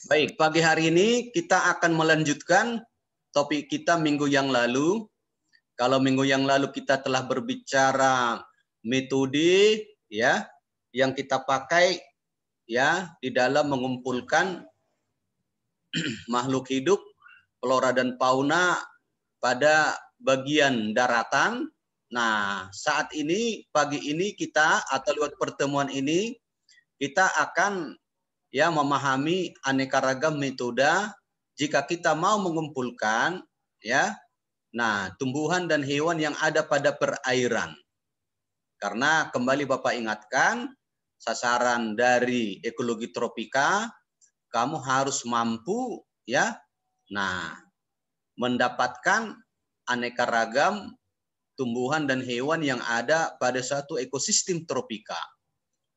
Baik, pagi hari ini kita akan melanjutkan topik kita minggu yang lalu. Kalau minggu yang lalu kita telah berbicara metode ya yang kita pakai ya di dalam mengumpulkan makhluk hidup, flora dan fauna pada bagian daratan. Nah, saat ini pagi ini kita atau lewat pertemuan ini kita akan ya memahami aneka ragam metode jika kita mau mengumpulkan ya nah tumbuhan dan hewan yang ada pada perairan. Karena kembali Bapak ingatkan sasaran dari ekologi tropika kamu harus mampu ya nah mendapatkan aneka ragam tumbuhan dan hewan yang ada pada satu ekosistem tropika.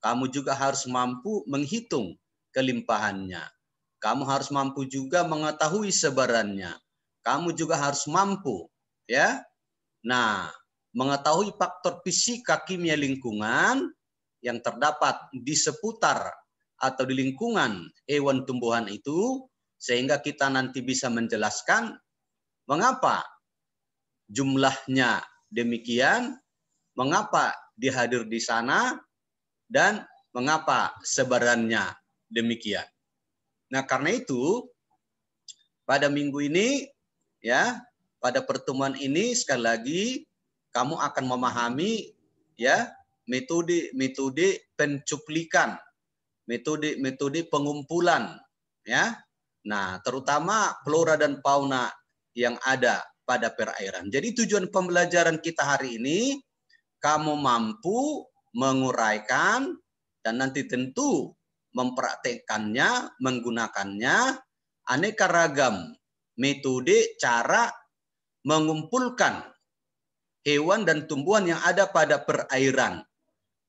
Kamu juga harus mampu menghitung kelimpahannya. Kamu harus mampu juga mengetahui sebarannya. Kamu juga harus mampu ya. Nah, mengetahui faktor fisika kimia lingkungan yang terdapat di seputar atau di lingkungan hewan tumbuhan itu sehingga kita nanti bisa menjelaskan mengapa jumlahnya demikian, mengapa dihadir di sana dan mengapa sebarannya demikian. Nah, karena itu pada minggu ini ya, pada pertemuan ini sekali lagi kamu akan memahami ya metode pencuplikan, metode pengumpulan ya. Nah, terutama flora dan fauna yang ada pada perairan. Jadi tujuan pembelajaran kita hari ini kamu mampu menguraikan dan nanti tentu mempraktekannya, menggunakannya aneka ragam metode cara mengumpulkan hewan dan tumbuhan yang ada pada perairan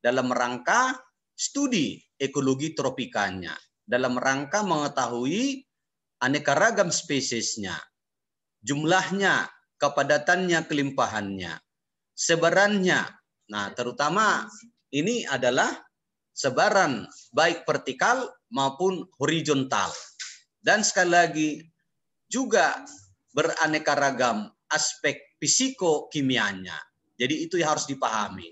dalam rangka studi ekologi tropikanya, dalam rangka mengetahui aneka ragam spesiesnya, jumlahnya, kepadatannya, kelimpahannya, sebarannya. Nah, terutama ini adalah sebaran baik vertikal maupun horizontal. Dan sekali lagi juga beraneka ragam aspek fisikokimianya. Jadi itu yang harus dipahami.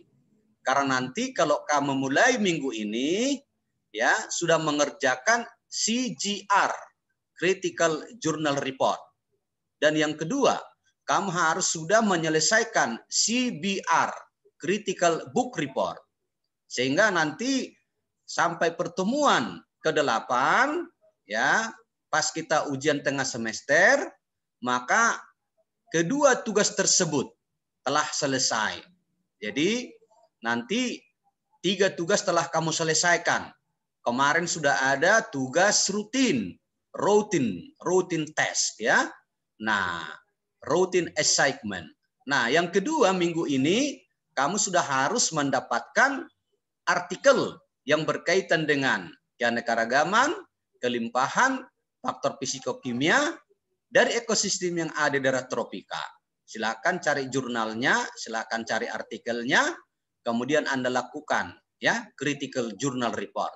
Karena nanti kalau kamu mulai minggu ini ya sudah mengerjakan CJR, Critical Journal Report. Dan yang kedua, kamu harus sudah menyelesaikan CBR, Critical Book Report. Sehingga nanti sampai pertemuan ke-8 ya, pas kita ujian tengah semester, maka kedua tugas tersebut telah selesai. Jadi nanti 3 tugas telah kamu selesaikan. Kemarin sudah ada tugas routine test ya. Nah, routine assignment. Nah, yang kedua minggu ini kamu sudah harus mendapatkan artikel yang berkaitan dengan keanekaragaman, kelimpahan, faktor fisikokimia dari ekosistem yang ada di daerah tropika. Silakan cari jurnalnya, silakan cari artikelnya, kemudian Anda lakukan ya critical journal report.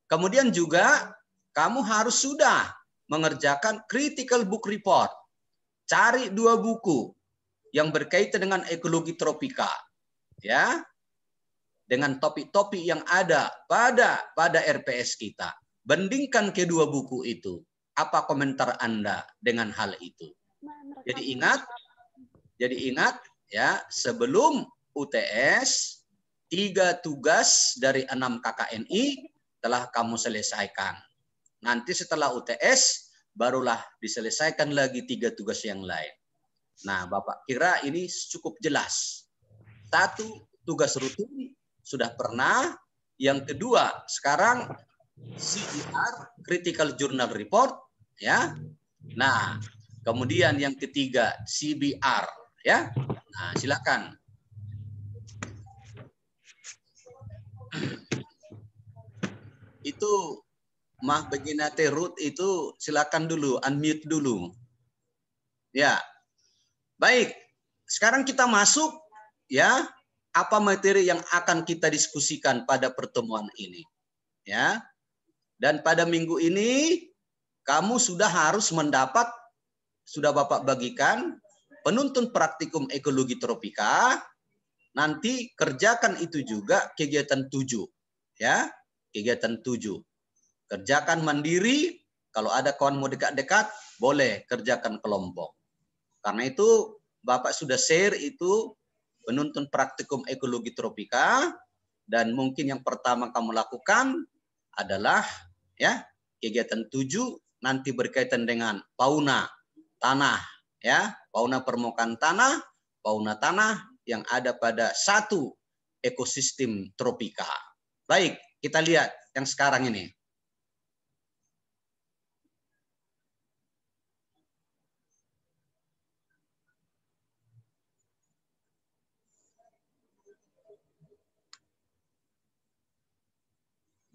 Kemudian juga kamu harus sudah mengerjakan critical book report. Cari 2 buku yang berkaitan dengan ekologi tropika ya. Dengan topik-topik yang ada pada RPS kita. Bandingkan kedua buku itu. Apa komentar Anda dengan hal itu? Jadi ingat ya, sebelum UTS 3 tugas dari 6 KKNI telah kamu selesaikan. Nanti setelah UTS barulah diselesaikan lagi 3 tugas yang lain. Nah, Bapak kira ini cukup jelas. 1 tugas rutin sudah pernah. Yang kedua, sekarang CJR, Critical Journal Report, ya. Nah, kemudian yang ketiga CBR, ya. Nah, silakan. Itu Mah Beginate Root itu silakan dulu, unmute dulu. Ya. Baik. Sekarang kita masuk ya. Apa materi yang akan kita diskusikan pada pertemuan ini? Ya. Dan pada minggu ini kamu sudah harus mendapat, sudah Bapak bagikan, penuntun praktikum ekologi tropika. Nanti kerjakan itu juga kegiatan 7. Ya, kegiatan 7. Kerjakan mandiri, kalau ada kawan mau dekat-dekat, boleh kerjakan kelompok. Karena itu Bapak sudah share itu penuntun praktikum ekologi tropika, dan mungkin yang pertama kamu lakukan adalah ya kegiatan 7 nanti berkaitan dengan fauna tanah, ya, fauna permukaan tanah, fauna tanah yang ada pada satu ekosistem tropika. Baik, kita lihat yang sekarang ini.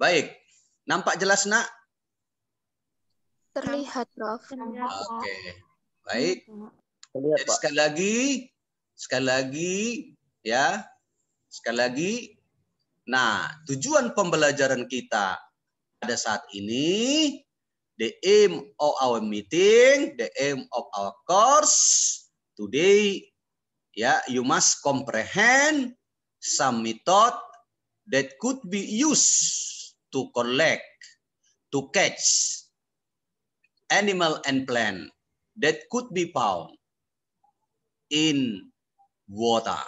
Baik, nampak jelas, Nak? Terlihat, Prof. Oke, baik. Jadi sekali lagi, ya, sekali lagi. Nah, tujuan pembelajaran kita pada saat ini, the aim of our meeting, the aim of our course today, ya, you must comprehend some method that could be used to collect, to catch animal and plant that could be found in water,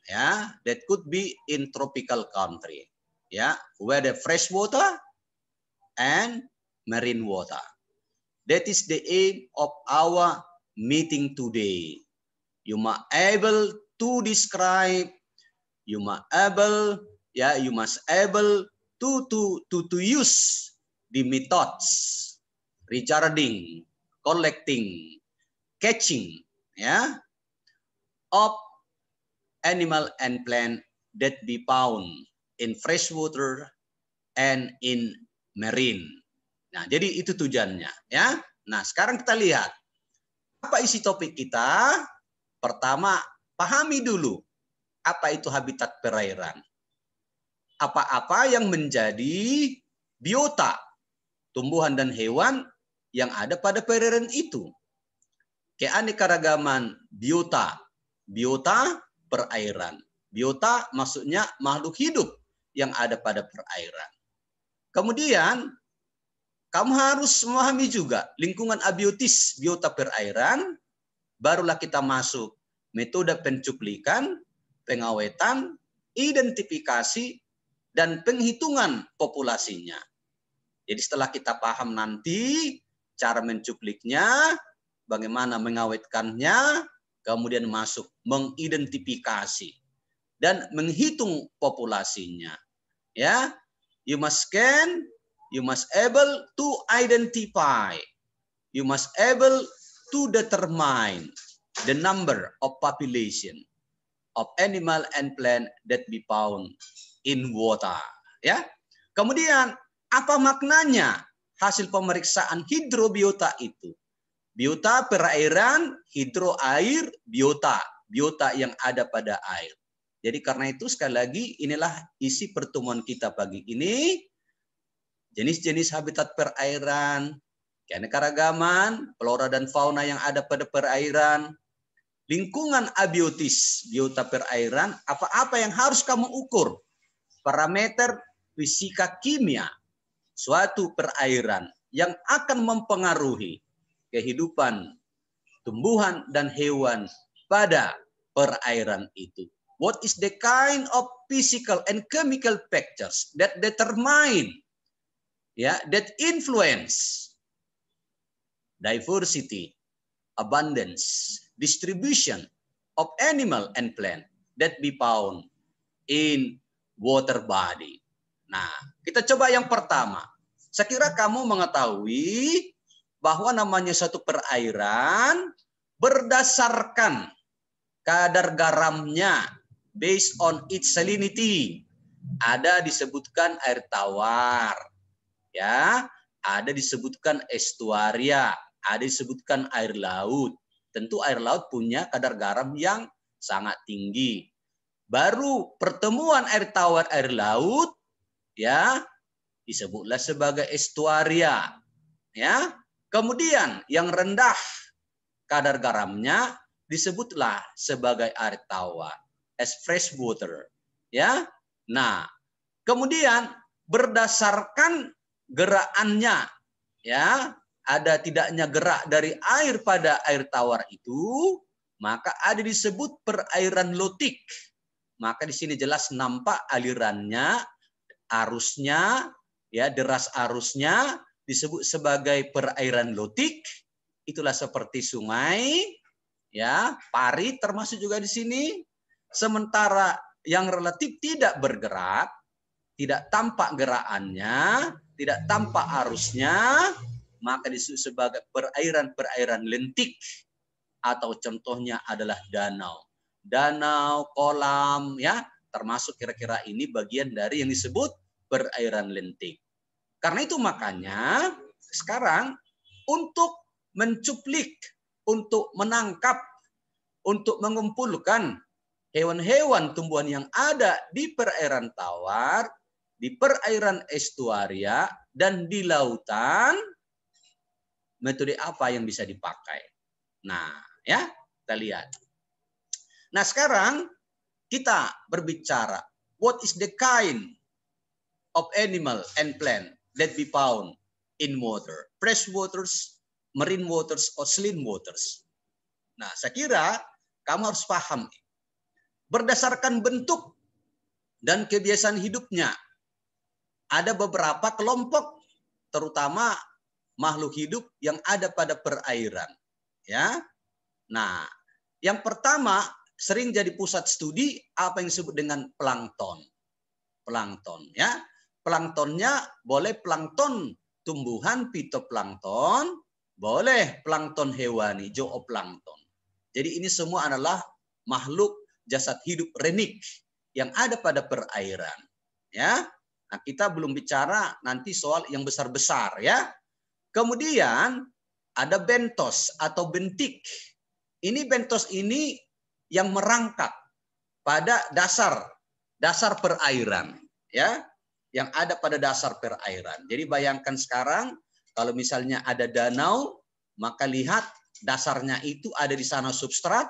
ya, that could be in tropical country, ya, whether fresh water and marine water. That is the aim of our meeting today. You must able to describe, you must able, ya, you must able to use the methods regarding collecting, catching, ya, of animal and plant that be found in freshwater and in marine. Nah, jadi itu tujuannya, ya. Nah, sekarang kita lihat apa isi topik kita. Pertama, pahami dulu apa itu habitat perairan. Apa-apa yang menjadi biota, tumbuhan dan hewan yang ada pada perairan itu. Keanekaragaman biota, biota perairan. Biota maksudnya makhluk hidup yang ada pada perairan. Kemudian kamu harus memahami juga lingkungan abiotis biota perairan, barulah kita masuk metode pencuplikan, pengawetan, identifikasi, dan penghitungan populasinya. Jadi setelah kita paham nanti cara mencupliknya, bagaimana mengawetkannya, kemudian masuk mengidentifikasi dan menghitung populasinya. Ya, you must scan, you must able to identify, you must able to determine the number of population of animal and plant that be found in water. Ya, kemudian apa maknanya hasil pemeriksaan hidrobiota itu? Biota perairan, hidro air, biota, biota yang ada pada air. Jadi karena itu sekali lagi inilah isi pertemuan kita pagi ini. Jenis-jenis habitat perairan, keanekaragaman, flora dan fauna yang ada pada perairan, lingkungan abiotis, biota perairan, apa-apa yang harus kamu ukur, parameter fisika kimia, suatu perairan yang akan mempengaruhi kehidupan tumbuhan dan hewan pada perairan itu. What is the kind of physical and chemical factors that determine, that influence diversity, abundance, distribution of animal and plant that be found in water body. Nah, kita coba yang pertama. Saya kira kamu mengetahui bahwa namanya satu perairan berdasarkan kadar garamnya based on its salinity. Ada disebutkan air tawar, ya, ada disebutkan estuaria, ada disebutkan air laut. Tentu air laut punya kadar garam yang sangat tinggi. Baru pertemuan air tawar air laut, ya, disebutlah sebagai estuaria, ya. Kemudian yang rendah kadar garamnya disebutlah sebagai air tawar, as fresh water. Ya. Nah, kemudian berdasarkan gerakannya, ya, ada tidaknya gerak dari air pada air tawar itu, maka ada disebut perairan lotik. Maka di sini jelas nampak alirannya, arusnya, ya, deras arusnya disebut sebagai perairan lotik. Itulah seperti sungai, ya, pari termasuk juga di sini. Sementara yang relatif tidak bergerak, tidak tampak gerakannya, tidak tampak arusnya, maka disebut sebagai perairan-perairan lentik, atau contohnya adalah danau. Danau, kolam, ya, termasuk kira-kira ini bagian dari yang disebut perairan lentik. Karena itu makanya sekarang untuk mencuplik, untuk menangkap, untuk mengumpulkan hewan-hewan tumbuhan yang ada di perairan tawar, di perairan estuaria, dan di lautan, metode apa yang bisa dipakai? Nah, ya, kita lihat. Nah, sekarang kita berbicara, what is the kind of animal and plant that be found in water? Fresh waters, marine waters, or saline waters. Nah, saya kira kamu harus paham. Berdasarkan bentuk dan kebiasaan hidupnya, ada beberapa kelompok, terutama makhluk hidup yang ada pada perairan. Ya, nah, yang pertama sering jadi pusat studi apa yang disebut dengan plankton. Plankton, ya, planktonnya boleh plankton tumbuhan fitoplankton, boleh plankton hewani zooplankton. Jadi ini semua adalah makhluk jasad hidup renik yang ada pada perairan. Ya, nah, kita belum bicara nanti soal yang besar-besar, ya. Kemudian ada bentos atau bentik. Ini bentos ini yang merangkak pada dasar perairan, ya, yang ada pada dasar perairan. Jadi bayangkan sekarang kalau misalnya ada danau, maka lihat dasarnya itu ada di sana substrat.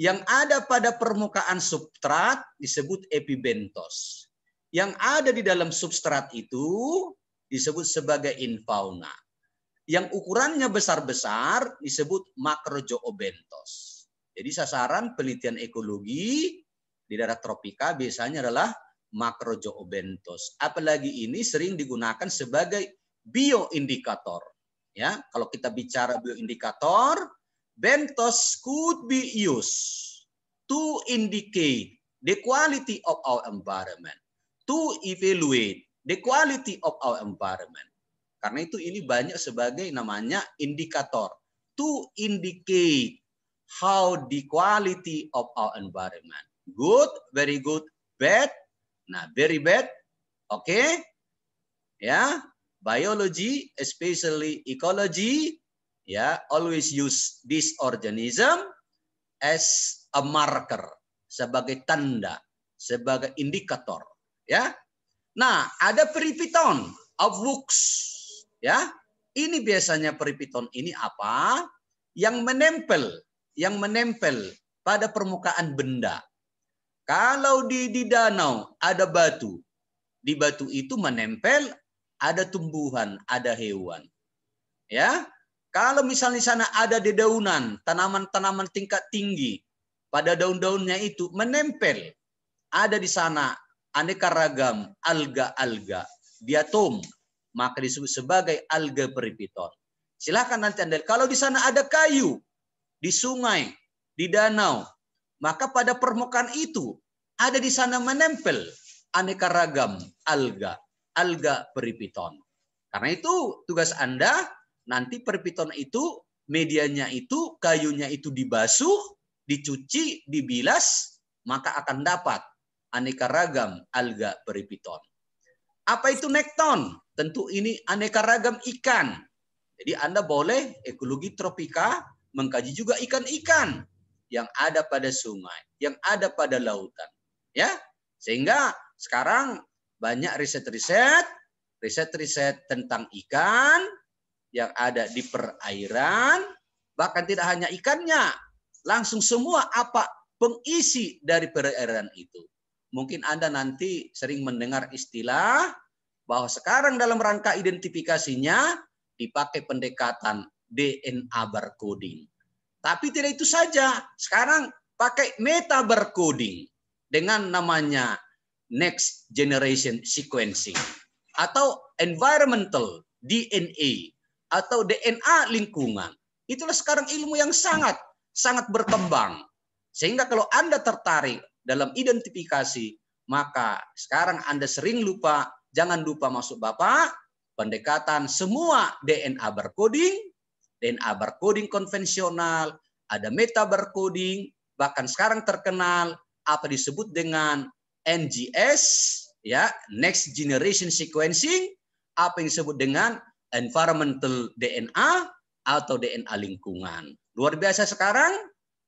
Yang ada pada permukaan substrat disebut epibentos. Yang ada di dalam substrat itu disebut sebagai infauna. Yang ukurannya besar-besar disebut makrozoobentos. Jadi sasaran penelitian ekologi di daerah tropika biasanya adalah makrozoobentos. Apalagi ini sering digunakan sebagai bioindikator. Ya, kalau kita bicara bioindikator, bentos could be used to indicate the quality of our environment, to evaluate the quality of our environment. Karena itu ini banyak sebagai namanya indikator, to indicate how the quality of our environment. Good, very good, bad, nah very bad, oke, ya, biology, especially ecology, ya, always use this organism as a marker, sebagai tanda, sebagai indikator, ya. Nah, ada peripiton of Wooks, ya. Ini biasanya peripiton ini apa? Yang menempel pada permukaan benda. Kalau di danau ada batu, di batu itu menempel ada tumbuhan, ada hewan. Ya. Kalau misalnya di sana ada dedaunan, tanaman-tanaman tingkat tinggi, pada daun-daunnya itu menempel. Ada di sana aneka ragam alga-alga, diatom, maka disebut sebagai alga peripiton. Silahkan nanti Anda, kalau di sana ada kayu, di sungai, di danau, maka pada permukaan itu ada di sana menempel aneka ragam alga peripiton. Karena itu tugas Anda nanti peripiton itu medianya itu kayunya itu dibasuh, dicuci, dibilas, maka akan dapat aneka ragam alga peripiton. Apa itu nekton? Tentu ini aneka ragam ikan. Jadi Anda boleh ekologi tropika mengkaji juga ikan-ikan yang ada pada sungai, yang ada pada lautan, ya. Sehingga sekarang banyak riset-riset tentang ikan, yang ada di perairan, bahkan tidak hanya ikannya, langsung semua apa pengisi dari perairan itu. Mungkin Anda nanti sering mendengar istilah bahwa sekarang dalam rangka identifikasinya dipakai pendekatan DNA barcoding. Tapi tidak itu saja, sekarang pakai meta barcoding dengan namanya next generation sequencing atau environmental DNA atau DNA lingkungan. Itulah sekarang ilmu yang sangat berkembang. Sehingga kalau Anda tertarik dalam identifikasi, maka sekarang Anda sering lupa, jangan lupa masuk Bapak, pendekatan semua DNA barcoding konvensional, ada meta barcoding, bahkan sekarang terkenal apa disebut dengan NGS, ya, next generation sequencing, apa yang disebut dengan environmental DNA atau DNA lingkungan. Luar biasa sekarang,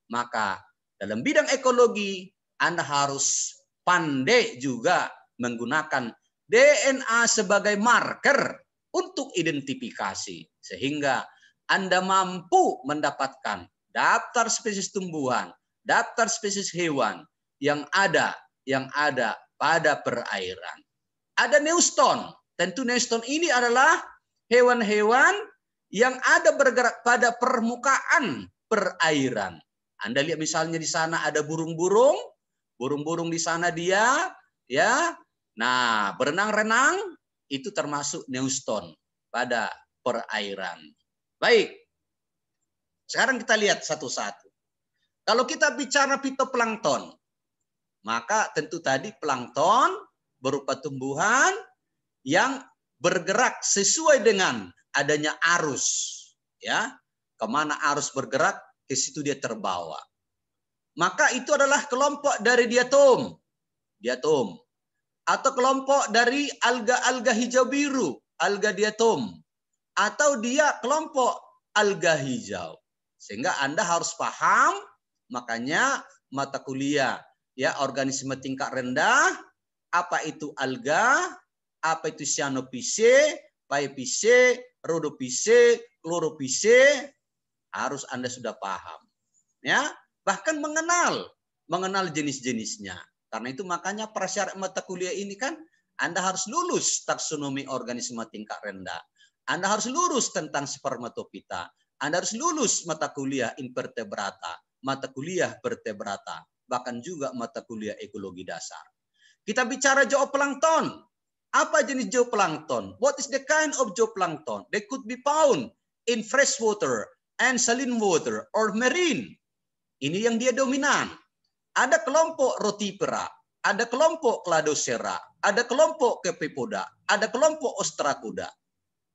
maka dalam bidang ekologi Anda harus pandai juga menggunakan DNA sebagai marker untuk identifikasi sehingga Anda mampu mendapatkan daftar spesies tumbuhan, daftar spesies hewan yang ada pada perairan. Ada neuston. Tentu neuston ini adalah hewan-hewan yang ada bergerak pada permukaan perairan. Anda lihat misalnya di sana ada burung-burung di sana dia, ya. Nah, berenang-renang itu termasuk neuston pada perairan. Baik. Sekarang kita lihat satu-satu. Kalau kita bicara fitoplankton, maka tentu tadi plankton berupa tumbuhan yang bergerak sesuai dengan adanya arus, ya. Kemana arus bergerak, ke situ dia terbawa. Maka itu adalah kelompok dari diatom, atau kelompok dari alga-alga hijau biru, alga diatom, atau dia kelompok alga hijau. Sehingga Anda harus paham, makanya mata kuliah ya organisme tingkat rendah, apa itu alga, apa itu cyanophyce, paephyce, rhodophyce, chlorophyce, harus Anda sudah paham. Ya, bahkan mengenal jenis-jenisnya. Karena itu makanya prasyarat mata kuliah ini kan Anda harus lulus taksonomi organisme tingkat rendah. Anda harus lulus tentang spermatopita. Anda harus lulus mata kuliah invertebrata, mata kuliah vertebrata, bahkan juga mata kuliah ekologi dasar. Kita bicara zooplankton. Apa jenis zooplankton? What is the kind of zooplankton? They could be found in freshwater and saline water or marine. Ini yang dia dominan. Ada kelompok Rotipera, ada kelompok Cladocera, ada kelompok Cephalopoda, ada kelompok Ostracoda.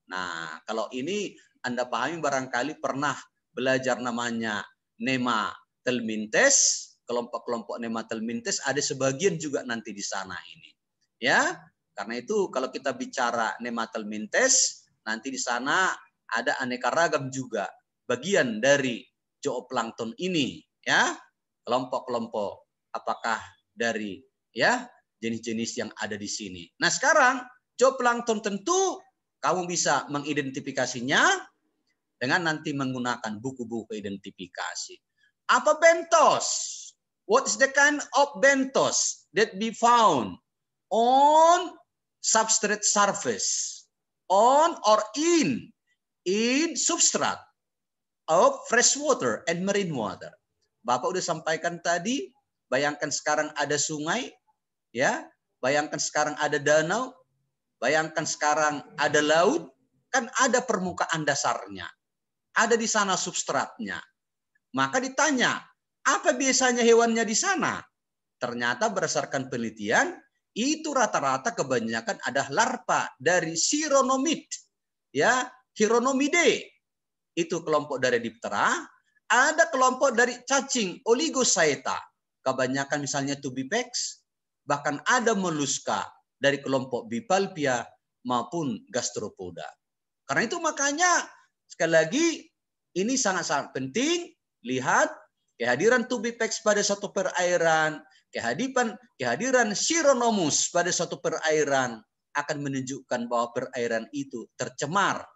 Nah, kalau ini Anda pahami barangkali pernah belajar namanya Nematelmintes, kelompok-kelompok Nematelmintes ada sebagian juga nanti di sana ini. Ya, karena itu kalau kita bicara Nematelmintes, nanti di sana ada aneka ragam juga bagian dari zooplankton ini, ya. Kelompok-kelompok apakah dari ya jenis-jenis yang ada di sini. Nah, sekarang zooplankton tentu kamu bisa mengidentifikasinya dengan nanti menggunakan buku-buku identifikasi. Apa bentos? What is the kind of bentos that be found on substrate surface, on or in substrate of freshwater and marine water? Bapak udah sampaikan tadi, bayangkan sekarang ada sungai, ya, bayangkan sekarang ada danau, bayangkan sekarang ada laut, kan ada permukaan dasarnya. Ada di sana substratnya. Maka ditanya, apa biasanya hewannya di sana? Ternyata berdasarkan penelitian, itu rata-rata kebanyakan ada larva dari Chironomid, ya, Chironomidae. Itu kelompok dari Diptera. Ada kelompok dari cacing Oligochaeta. Kebanyakan misalnya Tubipex. Bahkan ada Mollusca dari kelompok Bipalpia maupun Gastropoda. Karena itu makanya sekali lagi ini sangat-sangat penting. Lihat kehadiran Tubipex pada suatu perairan, kehadiran Chironomus pada suatu perairan akan menunjukkan bahwa perairan itu tercemar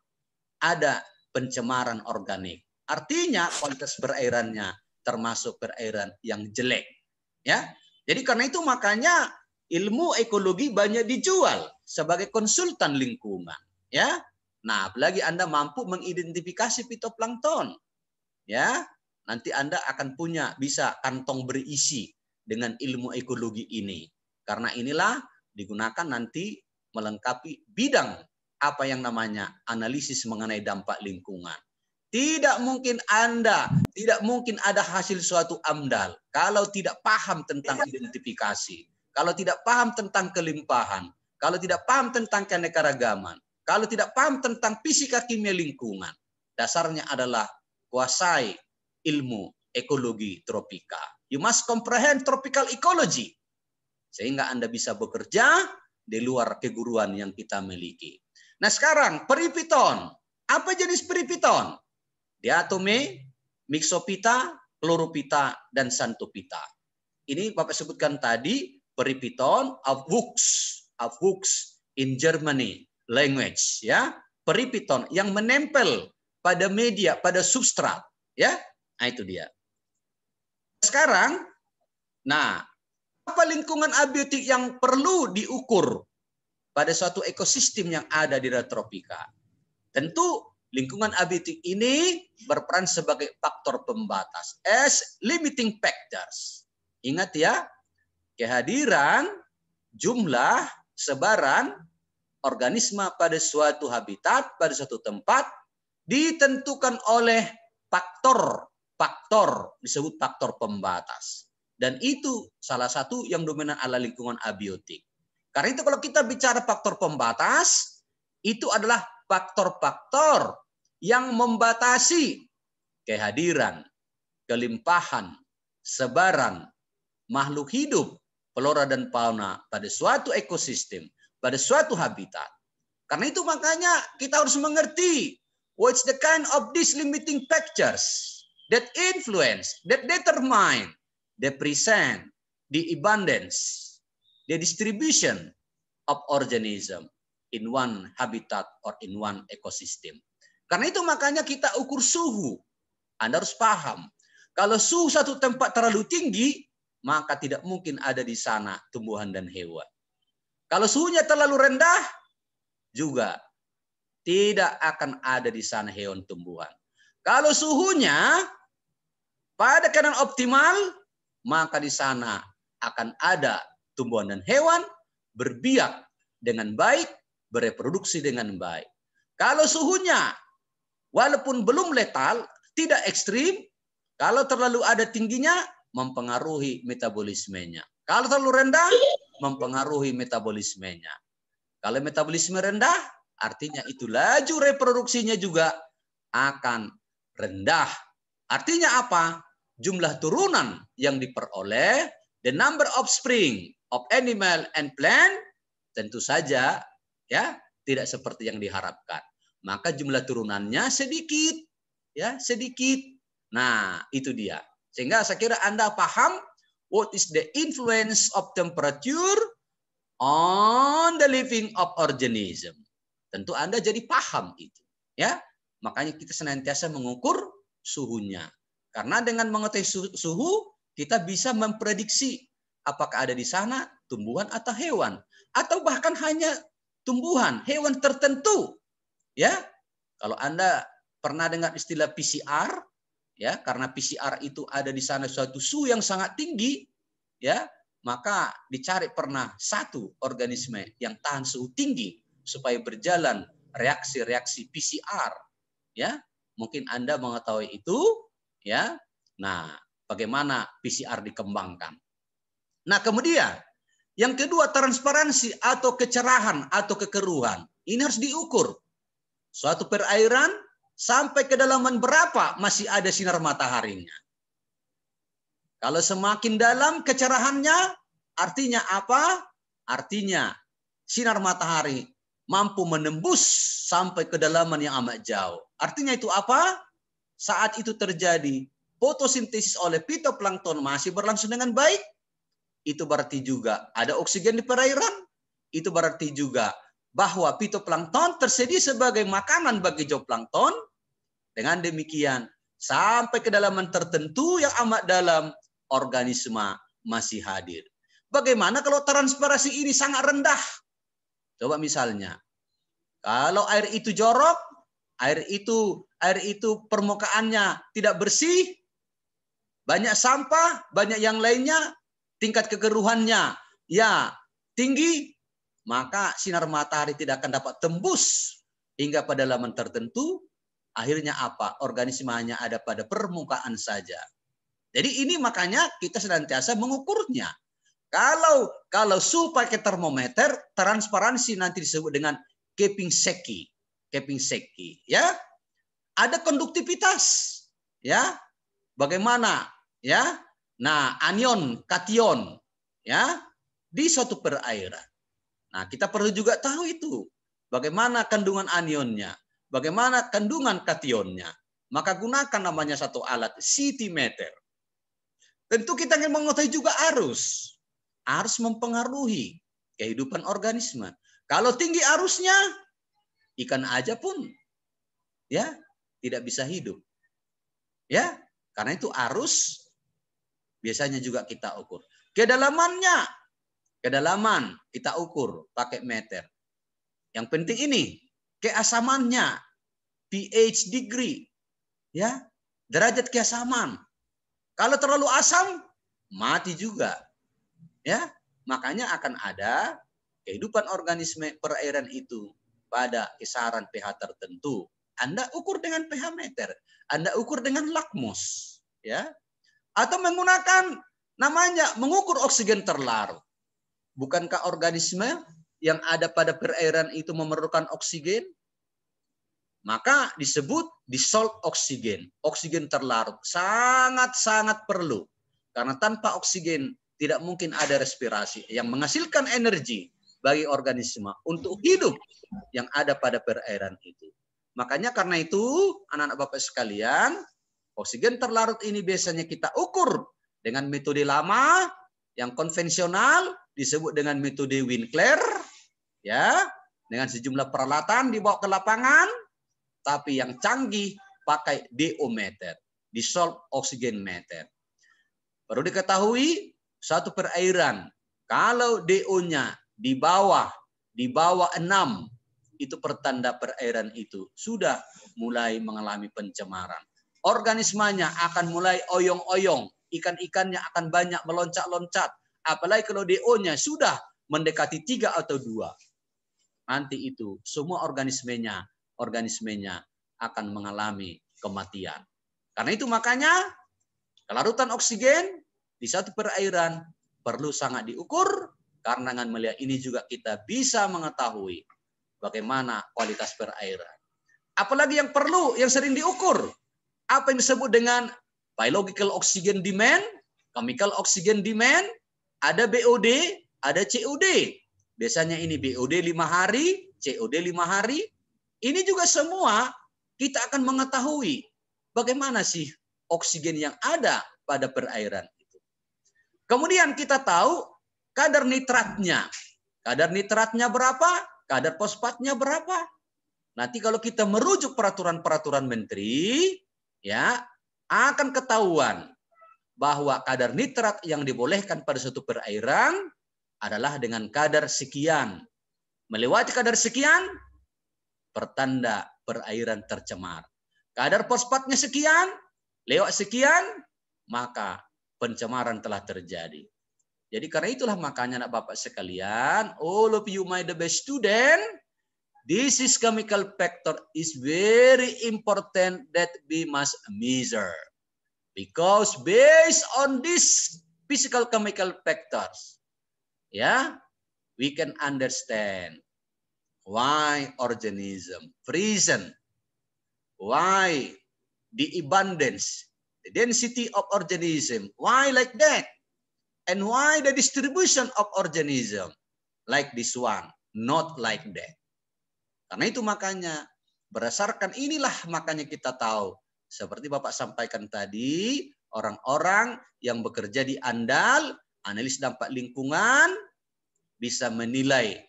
ada pencemaran organik. Artinya kualitas perairannya termasuk perairan yang jelek. Ya, jadi karena itu makanya ilmu ekologi banyak dijual sebagai konsultan lingkungan. Ya, nah apalagi Anda mampu mengidentifikasi fitoplankton. Ya, nanti Anda akan bisa kantong berisi dengan ilmu ekologi ini. Karena inilah digunakan nanti melengkapi bidang apa yang namanya analisis mengenai dampak lingkungan. Tidak mungkin ada hasil suatu AMDAL kalau tidak paham tentang identifikasi, kalau tidak paham tentang kelimpahan, kalau tidak paham tentang keanekaragaman, kalau tidak paham tentang fisika kimia lingkungan. Dasarnya adalah kuasai ilmu ekologi tropika. You must comprehend tropical ecology. Sehingga Anda bisa bekerja di luar keguruan yang kita miliki. Nah sekarang peripiton. Apa jenis peripiton? Diatome, mixopita, chloropita, dan xanthopita. Ini Bapak sebutkan tadi peripiton of Wuchs in Germany language, ya. Peripiton yang menempel pada media, pada substrat, ya. Nah itu dia. Sekarang, nah apa lingkungan abiotik yang perlu diukur pada suatu ekosistem yang ada di daerah tropika? Tentu lingkungan abiotik ini berperan sebagai faktor pembatas, as limiting factors. Ingat ya, kehadiran, jumlah, sebaran organisme pada suatu habitat, pada suatu tempat ditentukan oleh faktor disebut faktor pembatas. Dan itu salah satu yang dominan ala lingkungan abiotik. Karena itu kalau kita bicara faktor pembatas, itu adalah faktor-faktor yang membatasi kehadiran, kelimpahan, sebaran makhluk hidup, flora dan fauna pada suatu ekosistem, pada suatu habitat. Karena itu makanya kita harus mengerti what's the kind of these limiting factors that influence, that determine the present, the abundance, the distribution of organism in one habitat or in one ecosystem. Karena itu makanya kita ukur suhu. Anda harus paham. Kalau suhu satu tempat terlalu tinggi, maka tidak mungkin ada di sana tumbuhan dan hewan. Kalau suhunya terlalu rendah, juga tidak akan ada di sana hewan tumbuhan. Kalau suhunya pada keadaan optimal, maka di sana akan ada tumbuhan dan hewan berbiak dengan baik, bereproduksi dengan baik. Kalau suhunya walaupun belum letal, tidak ekstrim, kalau terlalu ada tingginya, mempengaruhi metabolismenya. Kalau terlalu rendah, mempengaruhi metabolismenya. Kalau metabolisme rendah, artinya itu laju reproduksinya juga akan rendah. Artinya apa? Jumlah turunan yang diperoleh, the number of offspring of animal and plant, tentu saja ya tidak seperti yang diharapkan. Maka jumlah turunannya sedikit, ya sedikit. Nah itu dia. Sehingga saya kira Anda paham what is the influence of temperature on the living of organism. Tentu Anda jadi paham itu, ya. Makanya kita senantiasa mengukur suhunya. Karena dengan mengetahui suhu kita bisa memprediksi apakah ada di sana tumbuhan atau hewan, atau bahkan hanya tumbuhan, hewan tertentu. Ya, kalau Anda pernah dengar istilah PCR, ya, karena PCR itu ada di sana suatu suhu yang sangat tinggi, ya, maka dicari pernah satu organisme yang tahan suhu tinggi supaya berjalan reaksi-reaksi PCR, ya. Mungkin Anda mengetahui itu, ya. Nah, bagaimana PCR dikembangkan? Nah, kemudian yang kedua, transparansi atau kecerahan atau kekeruhan. Ini harus diukur. Suatu perairan sampai kedalaman berapa masih ada sinar mataharinya. Kalau semakin dalam kecerahannya, artinya apa? Artinya sinar matahari mampu menembus sampai kedalaman yang amat jauh. Artinya itu apa? Saat itu terjadi fotosintesis oleh fitoplankton masih berlangsung dengan baik. Itu berarti juga ada oksigen di perairan. Itu berarti juga bahwa fitoplankton tersedia sebagai makanan bagi zooplankton. Dengan demikian, sampai kedalaman tertentu yang amat dalam, organisme masih hadir. Bagaimana kalau transparansi ini sangat rendah? Coba misalnya, kalau air itu jorok, air itu permukaannya tidak bersih, banyak sampah, banyak yang lainnya, tingkat kekeruhannya ya tinggi, maka sinar matahari tidak akan dapat tembus hingga pada kedalaman tertentu. Akhirnya apa? Organisme hanya ada pada permukaan saja. Jadi ini makanya kita senantiasa mengukurnya. Kalau suhu pakai termometer, transparansi nanti disebut dengan Keping-Seki. Keping-Seki, ya. Ada konduktivitas, ya. Bagaimana, ya? Nah, anion, kation, ya, di suatu perairan. Nah, kita perlu juga tahu itu. Bagaimana kandungan anionnya, bagaimana kandungan kationnya. Maka gunakan namanya satu alat, centimeter. Tentu kita ingin mengetahui juga arus. Arus mempengaruhi kehidupan organisme. Kalau tinggi arusnya, ikan aja pun ya tidak bisa hidup. Ya, karena itu arus biasanya juga kita ukur. Kedalaman kita ukur pakai meter. Yang penting ini keasamannya, pH degree, ya, derajat keasaman. Kalau terlalu asam, mati juga. Ya, makanya akan ada kehidupan organisme perairan itu pada kisaran pH tertentu. Anda ukur dengan pH meter, Anda ukur dengan lakmus, ya. Atau menggunakan namanya mengukur oksigen terlarut. Bukankah organisme yang ada pada perairan itu memerlukan oksigen? Maka disebut dissolved oksigen. Oksigen terlarut sangat-sangat perlu. Karena tanpa oksigen tidak mungkin ada respirasi yang menghasilkan energi bagi organisme untuk hidup yang ada pada perairan itu. Makanya karena itu, anak-anak Bapak sekalian, oksigen terlarut ini biasanya kita ukur dengan metode lama yang konvensional disebut dengan metode Winkler, ya, dengan sejumlah peralatan dibawa ke lapangan. Tapi yang canggih pakai DO-meter, dissolved oxygen meter. Perlu diketahui, satu perairan, kalau DO-nya di bawah 6, itu pertanda perairan itu sudah mulai mengalami pencemaran. Organismenya akan mulai oyong-oyong, ikan-ikannya akan banyak meloncat-loncat. Apalagi kalau DO-nya sudah mendekati 3 atau 2. Nanti itu semua organismenya akan mengalami kematian. Karena itu makanya kelarutan oksigen di satu perairan perlu sangat diukur, karena dengan melihat ini juga kita bisa mengetahui bagaimana kualitas perairan. Apalagi yang perlu, yang sering diukur, apa yang disebut dengan biological oxygen demand, chemical oxygen demand, ada BOD, ada COD. Biasanya ini BOD 5 hari, COD 5 hari. Ini juga semua kita akan mengetahui bagaimana sih oksigen yang ada pada perairan itu. Kemudian kita tahu kadar nitratnya. Kadar nitratnya berapa? Kadar fosfatnya berapa? Nanti kalau kita merujuk peraturan-peraturan menteri, ya, akan ketahuan bahwa kadar nitrat yang dibolehkan pada suatu perairan adalah dengan kadar sekian. Melewati kadar sekian, pertanda perairan tercemar. Kadar fosfatnya sekian, lewat sekian, maka pencemaran telah terjadi. Jadi karena itulah makanya anak Bapak sekalian, all of you my the best student, this is chemical factor is very important that we must measure. Because based on this physical chemical factors, yeah, we can understand why organism present, why the abundance, the density of organism, why like that, and why the distribution of organism like this one, not like that. Karena itu makanya berdasarkan inilah makanya kita tahu, seperti Bapak sampaikan tadi, orang-orang yang bekerja di Andal, analis dampak lingkungan, bisa menilai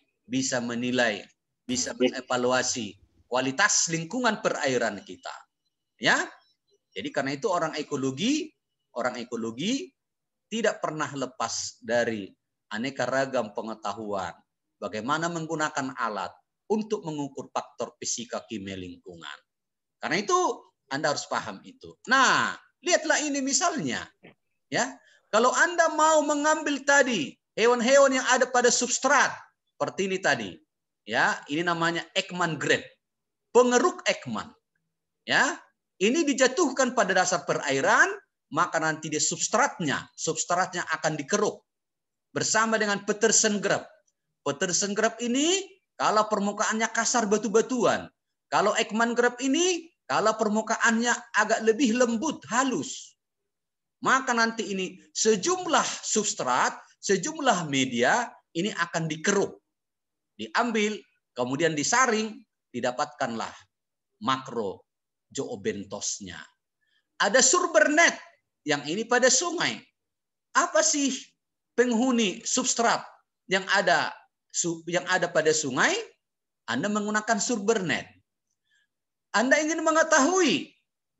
bisa mengevaluasi kualitas lingkungan perairan kita. Ya. Jadi karena itu orang ekologi tidak pernah lepas dari aneka ragam pengetahuan bagaimana menggunakan alat untuk mengukur faktor fisika kimia lingkungan. Karena itu Anda harus paham itu. Nah, lihatlah ini misalnya, ya. Kalau Anda mau mengambil tadi hewan-hewan yang ada pada substrat seperti ini tadi, ya, ini namanya Ekman grade, pengeruk Ekman, ya. Ini dijatuhkan pada dasar perairan, maka nanti dia substratnya akan dikeruk bersama dengan Petersen grab. Petersen grab ini kalau permukaannya kasar batu-batuan, kalau Ekman grab ini kalau permukaannya agak lebih lembut, halus. Maka nanti ini sejumlah substrat, sejumlah media ini akan dikeruk, diambil, kemudian disaring, didapatkanlah makro zoobentosnya. Ada surbernet yang ini pada sungai. Apa sih penghuni substrat yang ada pada sungai? Anda menggunakan surbernet. Anda ingin mengetahui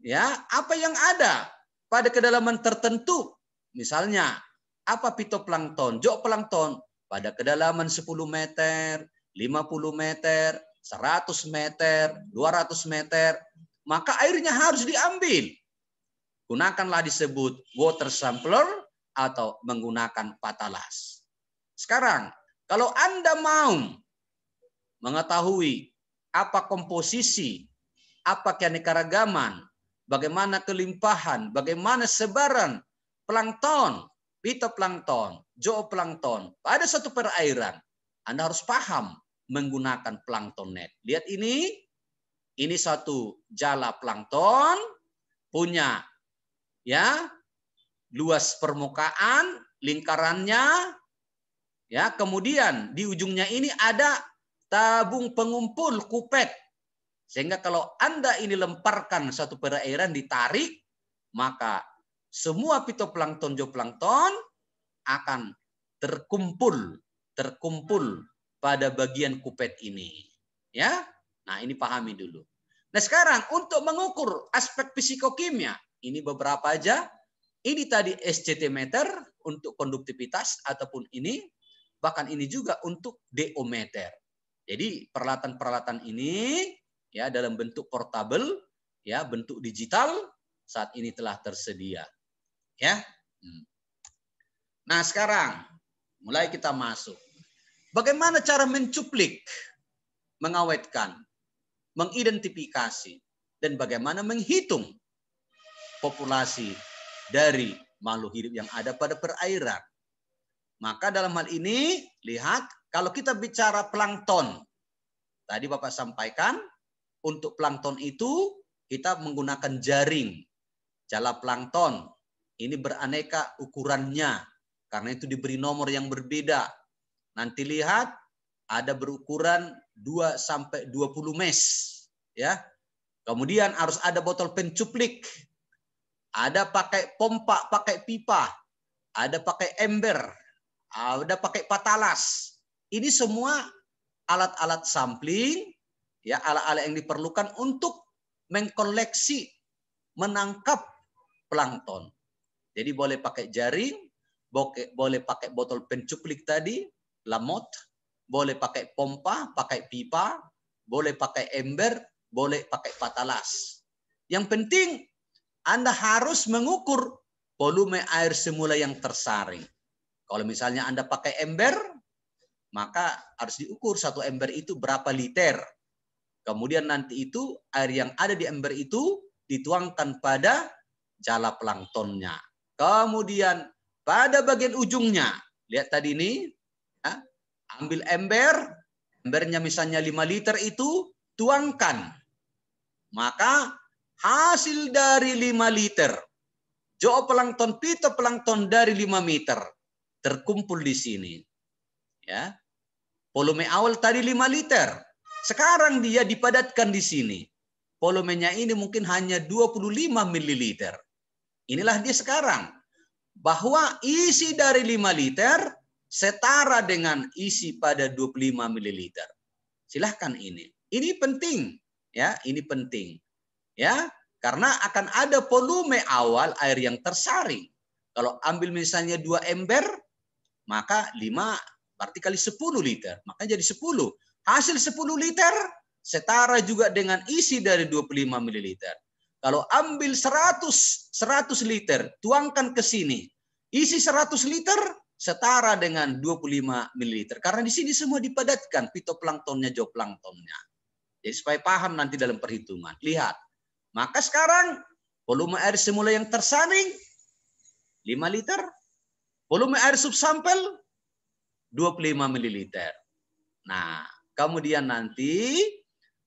ya apa yang ada pada kedalaman tertentu. Misalnya, apa fitoplankton, zooplankton pada kedalaman 10 meter, 50 meter, 100 meter, 200 meter, maka airnya harus diambil. Gunakanlah disebut water sampler atau menggunakan patalas. Sekarang, kalau Anda mau mengetahui apa komposisi, apa keanekaragaman, bagaimana kelimpahan, bagaimana sebaran plankton, fitoplankton, zooplankton pada satu perairan, Anda harus paham menggunakan plankton net. Lihat ini satu jala plankton punya ya luas permukaan, lingkarannya ya, kemudian di ujungnya ini ada tabung pengumpul kupet. Sehingga kalau Anda ini lemparkan satu perairan ditarik, maka semua fitoplankton, zooplankton akan terkumpul pada bagian kupet ini. Ya. Nah, ini pahami dulu. Nah, sekarang untuk mengukur aspek fisikokimia, ini beberapa aja. Ini tadi SCT meter untuk konduktivitas ataupun ini, bahkan ini juga untuk DO meter. Jadi peralatan-peralatan ini ya dalam bentuk portable, ya bentuk digital saat ini telah tersedia. Ya. Nah, sekarang mulai kita masuk. Bagaimana cara mencuplik, mengawetkan, mengidentifikasi, dan bagaimana menghitung populasi dari makhluk hidup yang ada pada perairan. Maka dalam hal ini, lihat, kalau kita bicara plankton, tadi Bapak sampaikan, untuk plankton itu kita menggunakan jaring. Jala plankton, ini beraneka ukurannya, karena itu diberi nomor yang berbeda. Nanti lihat, ada berukuran 2 sampai 20 mes, ya. Kemudian harus ada botol pencuplik, ada pakai pompa, pakai pipa, ada pakai ember, ada pakai patalas. Ini semua alat-alat sampling, ya alat-alat yang diperlukan untuk mengkoleksi, menangkap plankton. Jadi boleh pakai jaring, boleh pakai botol pencuplik tadi, lamot, boleh pakai pompa, pakai pipa, boleh pakai ember, boleh pakai patalas. Yang penting Anda harus mengukur volume air semula yang tersaring. Kalau misalnya Anda pakai ember, maka harus diukur satu ember itu berapa liter. Kemudian nanti itu air yang ada di ember itu dituangkan pada jala planktonnya. Kemudian pada bagian ujungnya, lihat tadi ini, ya, ambil embernya misalnya 5 liter itu, tuangkan. Maka hasil dari 5 liter, zooplankton, fitoplankton dari 5 meter, terkumpul di sini. Ya. Volume awal tadi 5 liter. Sekarang dia dipadatkan di sini. Volumenya ini mungkin hanya 25 mililiter. Inilah dia sekarang. Bahwa isi dari 5 liter setara dengan isi pada 25 mililiter. Silahkan ini. Ini penting, ya, ini penting. Ya, karena akan ada volume awal air yang tersaring. Kalau ambil misalnya 2 ember, maka 5 berarti kali 10 liter. Maka jadi 10. Hasil 10 liter setara juga dengan isi dari 25 ml. Kalau ambil 100 liter, tuangkan ke sini. Isi 100 liter setara dengan 25 ml. Karena di sini semua dipadatkan, fitoplanktonnya, zooplanktonnya. Jadi supaya paham nanti dalam perhitungan. Lihat. Maka sekarang volume air semula yang tersaring 5 liter. Volume air subsampel 25 ml. Nah, kemudian nanti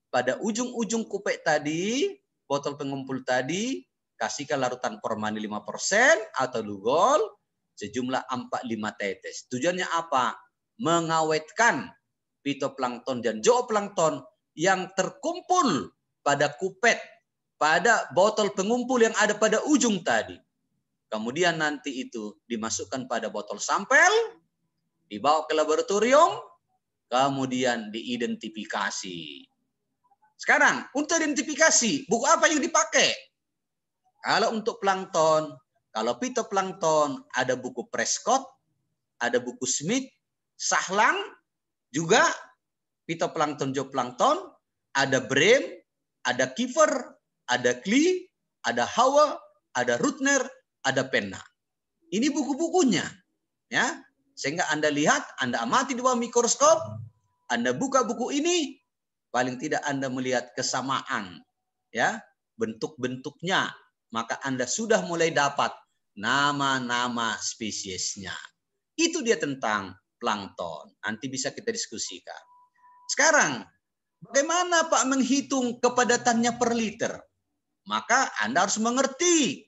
pada ujung-ujung kupek tadi, botol pengumpul tadi, kasihkan larutan formalin 5% atau Lugol sejumlah 4-5 tetes. Tujuannya apa? Mengawetkan fitoplankton dan zooplankton yang terkumpul pada kupet, pada botol pengumpul yang ada pada ujung tadi. Kemudian nanti itu dimasukkan pada botol sampel, dibawa ke laboratorium, kemudian diidentifikasi. Sekarang, untuk identifikasi, buku apa yang dipakai? Kalau untuk plankton, kalau fitoplankton, ada buku Prescott, ada buku Smith, Sahlang, juga fitoplankton, zooplankton, ada Brehm, ada Kiefer, ada Klee, ada Hauer, ada Rutner, ada Penna. Ini buku-bukunya, ya. Sehingga Anda lihat, Anda amati di bawah mikroskop, Anda buka buku ini, paling tidak Anda melihat kesamaan, ya, bentuk-bentuknya, maka Anda sudah mulai dapat nama-nama spesiesnya. Itu dia tentang plankton. Nanti bisa kita diskusikan. Sekarang, bagaimana Pak menghitung kepadatannya per liter? Maka Anda harus mengerti.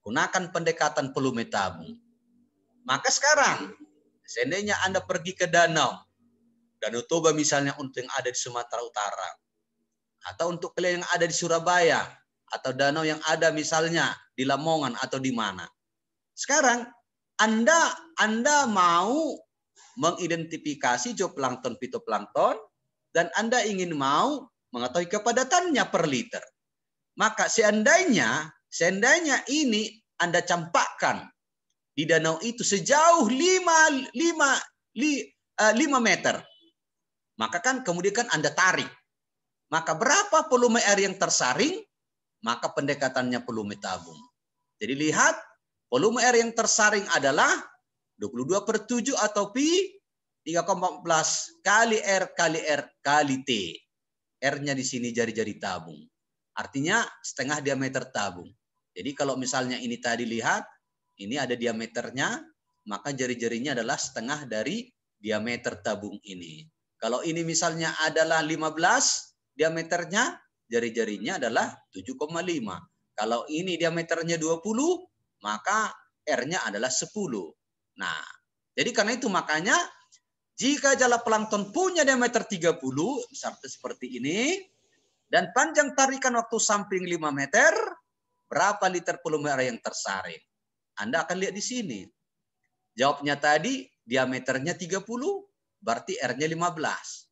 Gunakan pendekatan volume tabung. Maka sekarang, seandainya Anda pergi ke Danau Toba misalnya untuk yang ada di Sumatera Utara, atau untuk kalian yang ada di Surabaya, atau danau yang ada misalnya di Lamongan atau di mana. Sekarang Anda mau mengidentifikasi zooplankton, fitoplankton, dan Anda ingin mau mengetahui kepadatannya per liter. Maka seandainya ini Anda campakkan di danau itu sejauh 5 meter. Maka kan kemudian kan Anda tarik. Maka berapa volume air yang tersaring? Maka pendekatannya volume tabung. Jadi lihat, volume air yang tersaring adalah 22/7 atau pi 3,14 kali R kali R kali T. R-nya di sini jari-jari tabung. Artinya setengah diameter tabung. Jadi kalau misalnya ini tadi lihat, ini ada diameternya, maka jari-jarinya adalah setengah dari diameter tabung ini. Kalau ini misalnya adalah 15 diameternya, jari-jarinya adalah 7,5. Kalau ini diameternya 20, maka R-nya adalah 10. Nah, jadi karena itu makanya jika jala plankton punya diameter 30, seperti ini, dan panjang tarikan waktu samping 5 meter, berapa liter volume air yang tersaring? Anda akan lihat di sini. Jawabnya tadi, diameternya 30, berarti R-nya 15.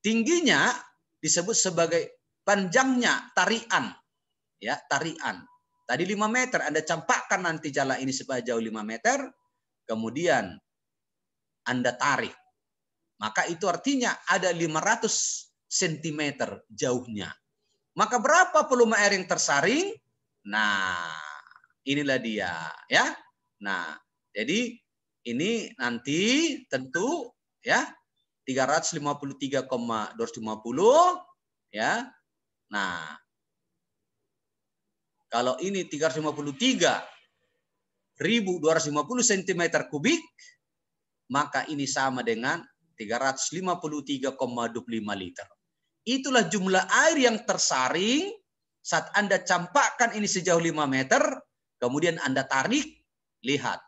Tingginya disebut sebagai panjangnya tarian. Ya, tarian. Tadi 5 meter, Anda campakkan nanti jala ini supaya jauh 5 meter, kemudian Anda tarik. Maka itu artinya ada 500 cm jauhnya. Maka berapa volume air yang tersaring? Nah, inilah dia, ya. Nah, jadi ini nanti tentu ya 353,250 ya. Nah, kalau ini 353.250 cm kubik, maka ini sama dengan 353,25 liter. Itulah jumlah air yang tersaring saat Anda campakkan ini sejauh 5 meter, kemudian Anda tarik, lihat.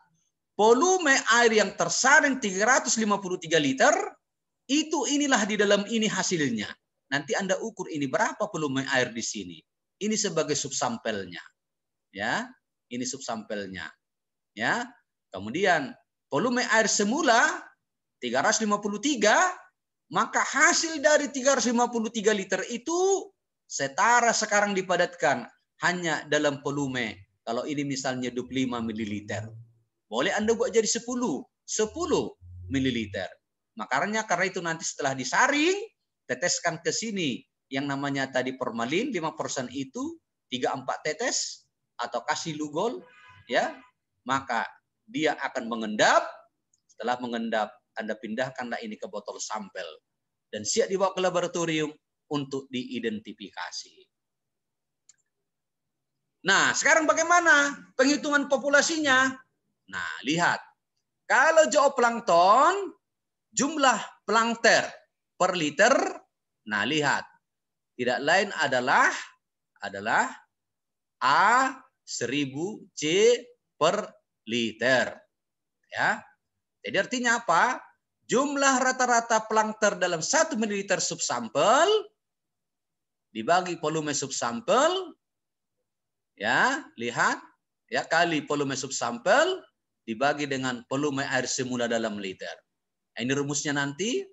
Volume air yang tersaring 353 liter, itu inilah di dalam ini hasilnya. Nanti Anda ukur ini berapa volume air di sini. Ini sebagai subsampelnya. Ya, ini subsampelnya. Ya. Kemudian volume air semula 353 maka hasil dari 353 liter itu setara sekarang dipadatkan hanya dalam volume. Kalau ini misalnya 25 ml. Boleh Anda buat jadi 10 ml. Makanya karena itu nanti setelah disaring, teteskan ke sini yang namanya tadi formalin 5% itu 3-4 tetes atau kasih lugol, ya, maka dia akan mengendap. Setelah mengendap, Anda pindahkanlah ini ke botol sampel dan siap dibawa ke laboratorium untuk diidentifikasi. Nah, sekarang bagaimana penghitungan populasinya? Nah, lihat. Kalau zooplankton, jumlah plankton per liter, nah lihat. Tidak lain adalah A1000 C per liter. Ya. Jadi artinya apa? Jumlah rata-rata plankton dalam 1 ml subsampel dibagi volume subsampel, ya, lihat, ya, kali volume subsampel dibagi dengan volume air semula dalam liter. Ini rumusnya nanti.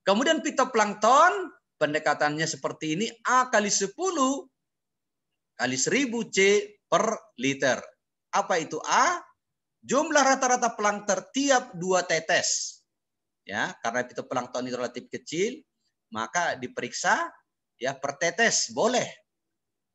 Kemudian fitoplankton pendekatannya seperti ini, A kali 10 kali 1000 C per liter. Apa itu A? Jumlah rata-rata plankton tiap 2 tetes. Ya, karena fitoplankton itu relatif kecil, maka diperiksa ya per tetes boleh.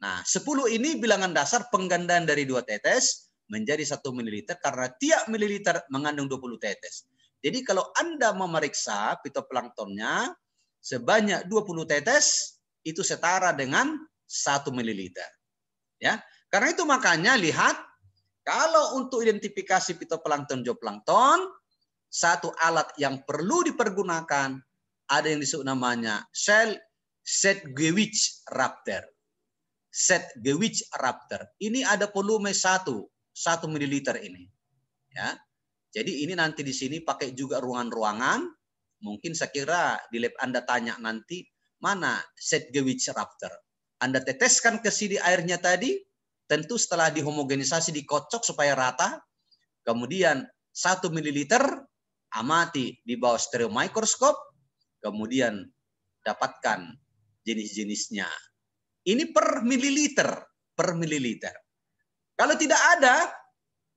Nah, 10 ini bilangan dasar penggandaan dari 2 tetes menjadi 1 ml karena tiap mililiter mengandung 20 tetes. Jadi kalau Anda memeriksa fitoplanktonnya sebanyak 20 tetes, itu setara dengan 1 ml. Ya, karena itu makanya lihat, kalau untuk identifikasi fitoplankton, zooplankton, satu alat yang perlu dipergunakan ada yang disebut namanya Sedgwick Raptor. Sedgwick Raptor. Ini ada volume 1 ml ini. Ya. Jadi ini nanti di sini pakai juga ruangan-ruangan. Mungkin saya kira di lab Anda tanya nanti, mana Sedgwick Raptor. Anda teteskan ke sini airnya tadi, tentu setelah dihomogenisasi, dikocok supaya rata. Kemudian 1 ml amati di bawah stereo mikroskop, kemudian dapatkan jenis-jenisnya. Ini per mililiter. Kalau tidak ada,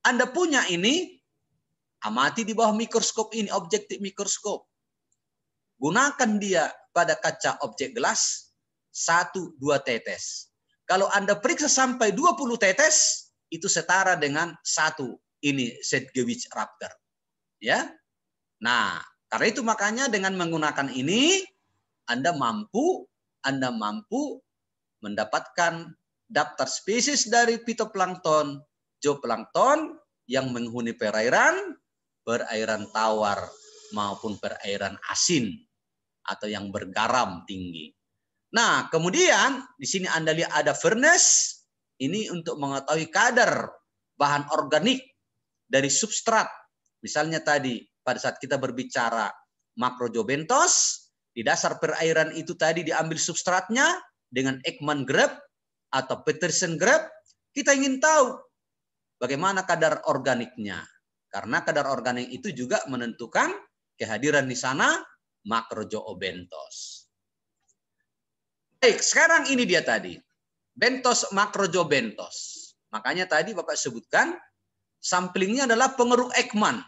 Anda punya ini, amati di bawah mikroskop ini, objektif mikroskop. Gunakan dia pada kaca objek gelas, 1-2 tetes. Kalau Anda periksa sampai 20 tetes, itu setara dengan 1 ini Sedgwick Raptor. Ya. Nah, karena itu makanya dengan menggunakan ini Anda mampu mendapatkan daftar spesies dari fitoplankton, zooplankton yang menghuni perairan tawar maupun perairan asin atau yang bergaram tinggi. Nah, kemudian di sini Anda lihat ada furnace, ini untuk mengetahui kadar bahan organik dari substrat. Misalnya tadi pada saat kita berbicara Macrorhizobenthos, di dasar perairan itu tadi diambil substratnya dengan Ekman grape atau Petersen grape, kita ingin tahu bagaimana kadar organiknya. Karena kadar organik itu juga menentukan kehadiran di sana Macrorhizobenthos. Baik, sekarang ini dia tadi. Benthos Macrorhizobenthos. Makanya tadi Bapak sebutkan, samplingnya adalah pengeruk Ekman.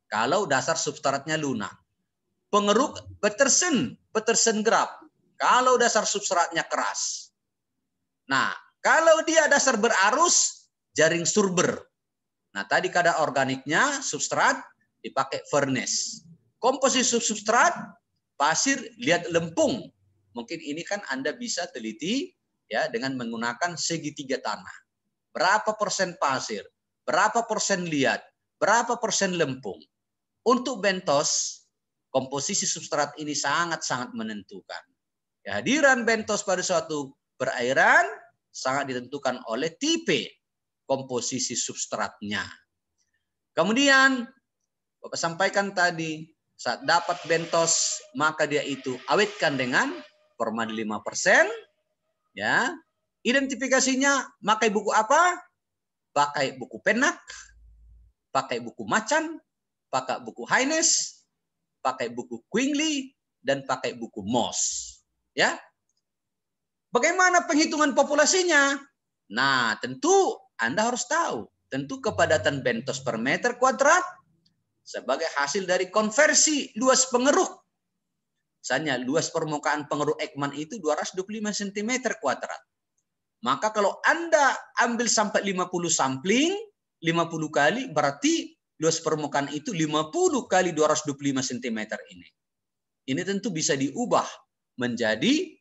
Kalau dasar substratnya lunak. Pengeruk Petersen grape. Kalau dasar substratnya keras. Nah, kalau dia dasar berarus, jaring surber. Nah, tadi kadar organiknya substrat dipakai furnace. Komposisi substrat, pasir, lihat lempung. Mungkin ini kan Anda bisa teliti ya dengan menggunakan segitiga tanah. Berapa persen pasir, berapa persen liat, berapa persen lempung. Untuk benthos, komposisi substrat ini sangat-sangat menentukan. Kehadiran benthos pada suatu perairan sangat ditentukan oleh tipe komposisi substratnya. Kemudian, Bapak sampaikan tadi, saat dapat benthos, maka dia itu awetkan dengan formalin 5%. Ya. Identifikasinya, pakai buku apa? Pakai buku Pennak, pakai buku Macan, pakai buku Haines, pakai buku Queenly, dan pakai buku Moss. Ya. Bagaimana penghitungan populasinya? Nah, tentu Anda harus tahu. Tentu kepadatan bentos per meter kuadrat sebagai hasil dari konversi luas pengeruk. Misalnya luas permukaan pengeruk Ekman itu 225 cm kuadrat. Maka kalau Anda ambil sampai 50 sampling, 50 kali berarti luas permukaan itu 50 kali 225 cm ini. Ini tentu bisa diubah menjadi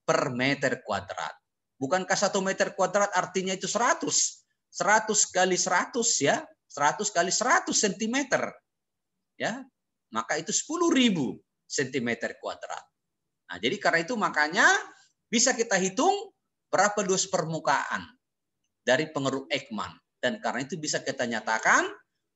per meter kuadrat. Bukankah 1 meter kuadrat artinya itu 100? 100 kali 100 ya. 100 kali 100 cm. Ya. Maka itu 10.000 cm kuadrat. Nah, jadi karena itu makanya bisa kita hitung berapa luas permukaan dari pengeruk Ekman. Dan karena itu bisa kita nyatakan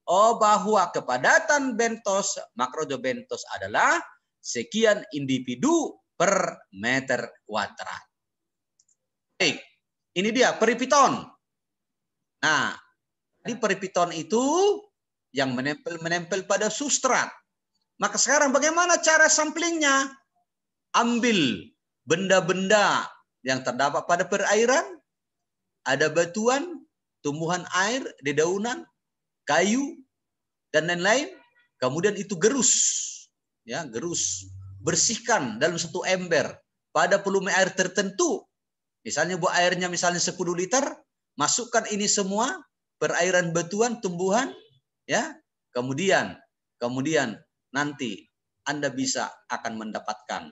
bahwa kepadatan bentos makrozobentos adalah sekian individu per meter kuadrat. Baik, ini dia peripiton. Nah, di peripiton itu yang menempel pada substrat. Maka sekarang bagaimana cara samplingnya? Ambil benda-benda yang terdapat pada perairan, ada batuan, tumbuhan air, dedaunan, kayu, dan lain-lain. Kemudian itu gerus, ya gerus, bersihkan dalam satu ember pada volume air tertentu. Misalnya buat airnya misalnya 10 liter, masukkan ini semua perairan batuan, tumbuhan, ya. Kemudian nanti Anda bisa akan mendapatkan,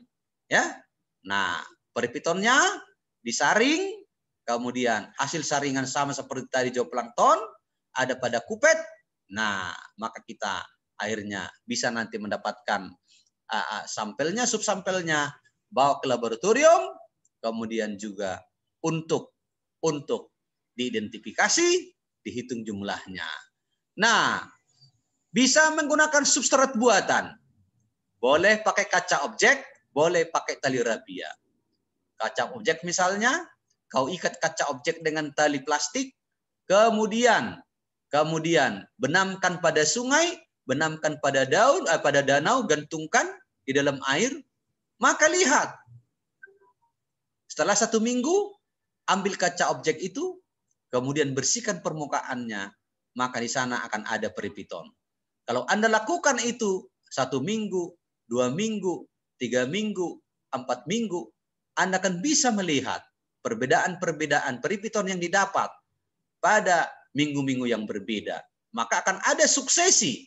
ya. Nah, peripitonnya disaring, kemudian hasil saringan sama seperti tadi zooplankton ada pada kupet. Nah, maka kita akhirnya bisa nanti mendapatkan sampelnya, subsampelnya, bawa ke laboratorium, kemudian juga untuk diidentifikasi, dihitung jumlahnya. Nah, bisa menggunakan substrat buatan. Boleh pakai kaca objek, boleh pakai tali rapia. Kaca objek misalnya, kau ikat kaca objek dengan tali plastik, kemudian benamkan pada sungai, benamkan pada danau, gantungkan di dalam air, maka lihat. Setelah 1 minggu, ambil kaca objek itu, kemudian bersihkan permukaannya, maka di sana akan ada peripiton. Kalau Anda lakukan itu 1 minggu, 2 minggu, 3 minggu, 4 minggu, Anda akan bisa melihat perbedaan-perbedaan peripiton yang didapat pada minggu-minggu yang berbeda. Maka akan ada suksesi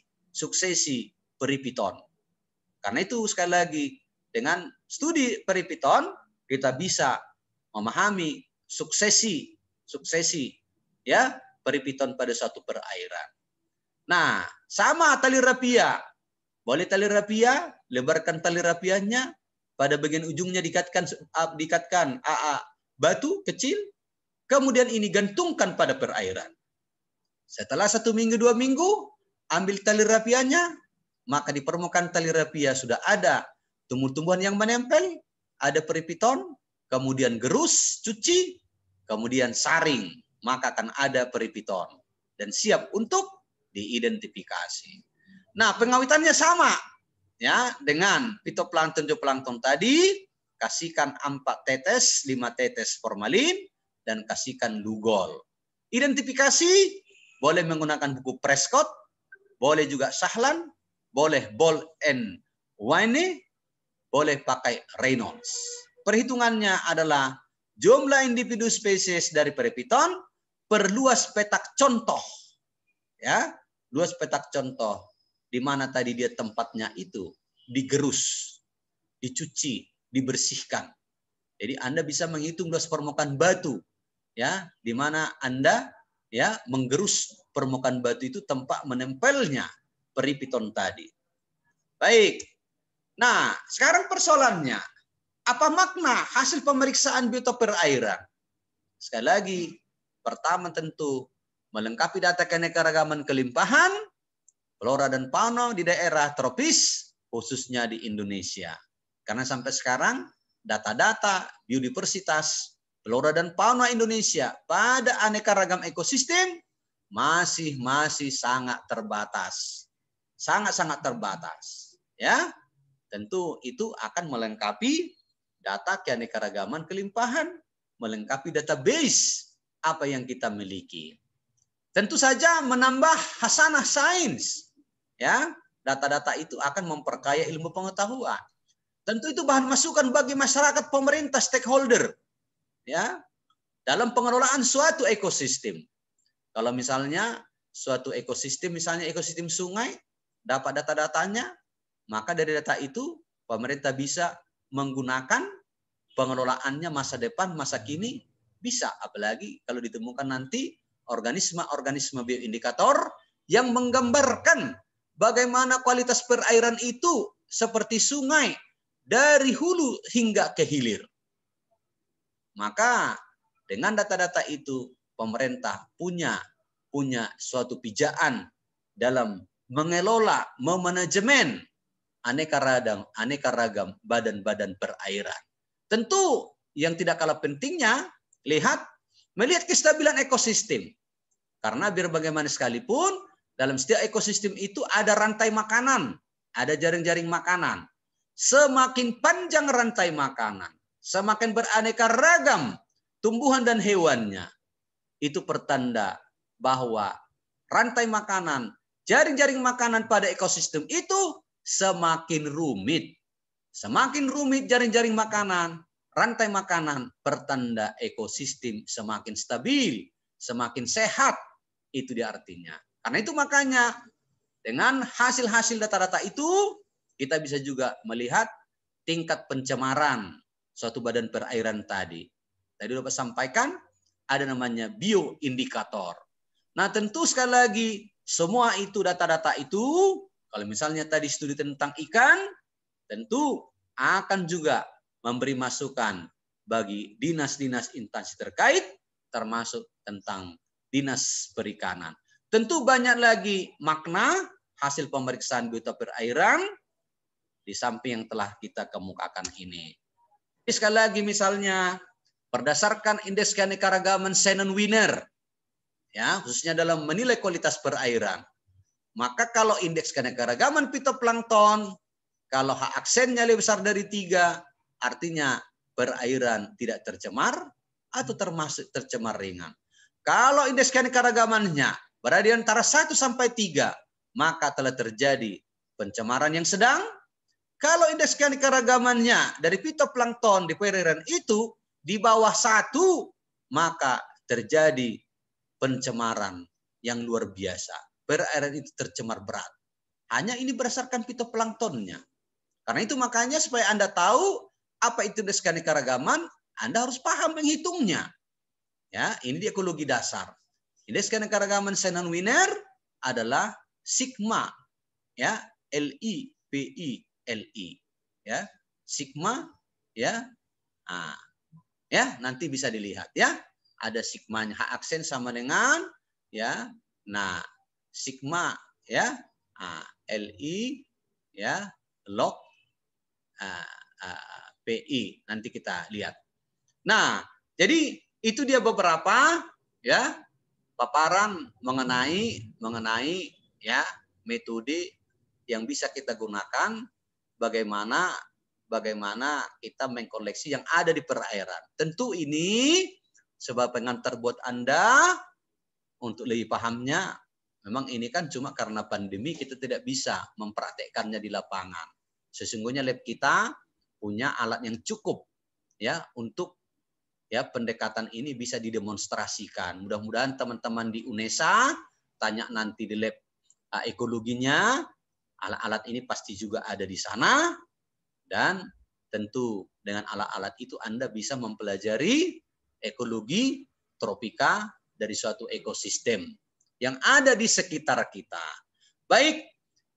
peripiton. Karena itu sekali lagi, dengan studi peripiton, kita bisa memahami suksesi ya peripiton pada suatu perairan. Nah, sama tali rapia. Boleh tali rapia, lebarkan tali rapianya, pada bagian ujungnya dikatkan batu kecil, kemudian ini gantungkan pada perairan. Setelah 1 minggu, 2 minggu, ambil tali rapianya, maka di permukaan tali rapia sudah ada tumbuh-tumbuhan yang menempel, ada peripiton, kemudian gerus, cuci, kemudian saring, maka akan ada peripiton dan siap untuk diidentifikasi. Nah, pengawitannya sama ya dengan fitoplankton zooplankton tadi, kasihkan 4 tetes, 5 tetes formalin dan kasihkan lugol. Identifikasi boleh menggunakan buku Prescott, boleh juga Sahlan, boleh Ball and Wine, boleh pakai Reynolds. Perhitungannya adalah jumlah individu spesies dari peripiton per luas petak contoh. Ya, luas petak contoh di mana tadi dia tempatnya itu digerus, dicuci, dibersihkan. Jadi Anda bisa menghitung luas permukaan batu ya, di mana Anda ya menggerus permukaan batu itu tempat menempelnya peripiton tadi. Baik. Nah, sekarang persoalannya, apa makna hasil pemeriksaan biotop perairan? Sekali lagi, pertama tentu melengkapi data keanekaragaman kelimpahan flora dan fauna di daerah tropis, khususnya di Indonesia. Karena sampai sekarang data-data biodiversitas flora dan fauna Indonesia pada aneka ragam ekosistem masih sangat terbatas. sangat-sangat terbatas. Ya, tentu itu akan melengkapi data keanekaragaman kelimpahan, melengkapi database apa yang kita miliki. Tentu saja menambah hasanah sains. Ya, data-data itu akan memperkaya ilmu pengetahuan. Tentu itu bahan masukan bagi masyarakat, pemerintah, stakeholder. Ya, dalam pengelolaan suatu ekosistem. Kalau misalnya suatu ekosistem, misalnya ekosistem sungai, dapat data-datanya, maka dari data itu pemerintah bisa menggunakan pengelolaannya masa depan, masa kini, bisa. Apalagi kalau ditemukan nanti organisme-organisme bioindikator yang menggambarkan bagaimana kualitas perairan itu seperti sungai dari hulu hingga ke hilir. Maka dengan data-data itu pemerintah punya suatu pijakan dalam mengelola, memanajemen aneka ragam badan-badan perairan. Tentu yang tidak kalah pentingnya melihat kestabilan ekosistem. Karena biar bagaimana sekalipun dalam setiap ekosistem itu ada rantai makanan, ada jaring-jaring makanan. Semakin panjang rantai makanan, semakin beraneka ragam tumbuhan dan hewannya. Itu pertanda bahwa rantai makanan, jaring-jaring makanan pada ekosistem itu semakin rumit. Semakin rumit jaring-jaring makanan, rantai makanan, pertanda ekosistem semakin stabil, semakin sehat. Itu dia artinya. Karena itu makanya dengan hasil-hasil data-data itu, kita bisa juga melihat tingkat pencemaran suatu badan perairan tadi. Tadi Bapak sampaikan, ada namanya bioindikator. Nah tentu sekali lagi, semua itu data-data itu, kalau misalnya tadi studi tentang ikan, tentu akan juga memberi masukan bagi dinas-dinas instansi terkait, termasuk tentang dinas perikanan. Tentu banyak lagi makna hasil pemeriksaan biota perairan di samping yang telah kita kemukakan ini. Jadi sekali lagi misalnya, berdasarkan indeks keanekaragaman Shannon-Wiener, ya, khususnya dalam menilai kualitas perairan, maka kalau indeks keanekaragaman fitoplankton, kalau H aksennya lebih besar dari 3, artinya perairan tidak tercemar atau termasuk tercemar ringan. Kalau indeks keanekaragamannya berada di antara 1 sampai 3, maka telah terjadi pencemaran yang sedang. Kalau indeks keanekaragamannya dari fitoplankton di perairan itu di bawah 1, maka terjadi pencemaran yang luar biasa. Perairan itu tercemar berat. Hanya ini berdasarkan fitoplanktonnya. Karena itu makanya supaya Anda tahu apa itu indeks keanekaragaman, Anda harus paham menghitungnya. Ya, ini di ekologi dasar. Indeks keanekaragaman Shannon-Wiener adalah sigma, ya, LI-PI-LI, ya, sigma, ya, ya nanti bisa dilihat, ya, ada sigmanya H aksen sama dengan, ya, nah sigma, ya, LI, ya, log PI, nanti kita lihat. Nah, jadi itu dia beberapa, ya, paparan mengenai ya metode yang bisa kita gunakan bagaimana kita mengkoleksi yang ada di perairan. Tentu ini sebagai pengantar buat Anda untuk lebih pahamnya. Memang ini kan cuma karena pandemi kita tidak bisa mempraktekkannya di lapangan. Sesungguhnya lab kita punya alat yang cukup ya untuk ya pendekatan ini bisa didemonstrasikan. Mudah-mudahan teman-teman di UNESA tanya nanti di lab ekologinya, alat-alat ini pasti juga ada di sana, dan tentu dengan alat-alat itu Anda bisa mempelajari ekologi tropika dari suatu ekosistem yang ada di sekitar kita. Baik,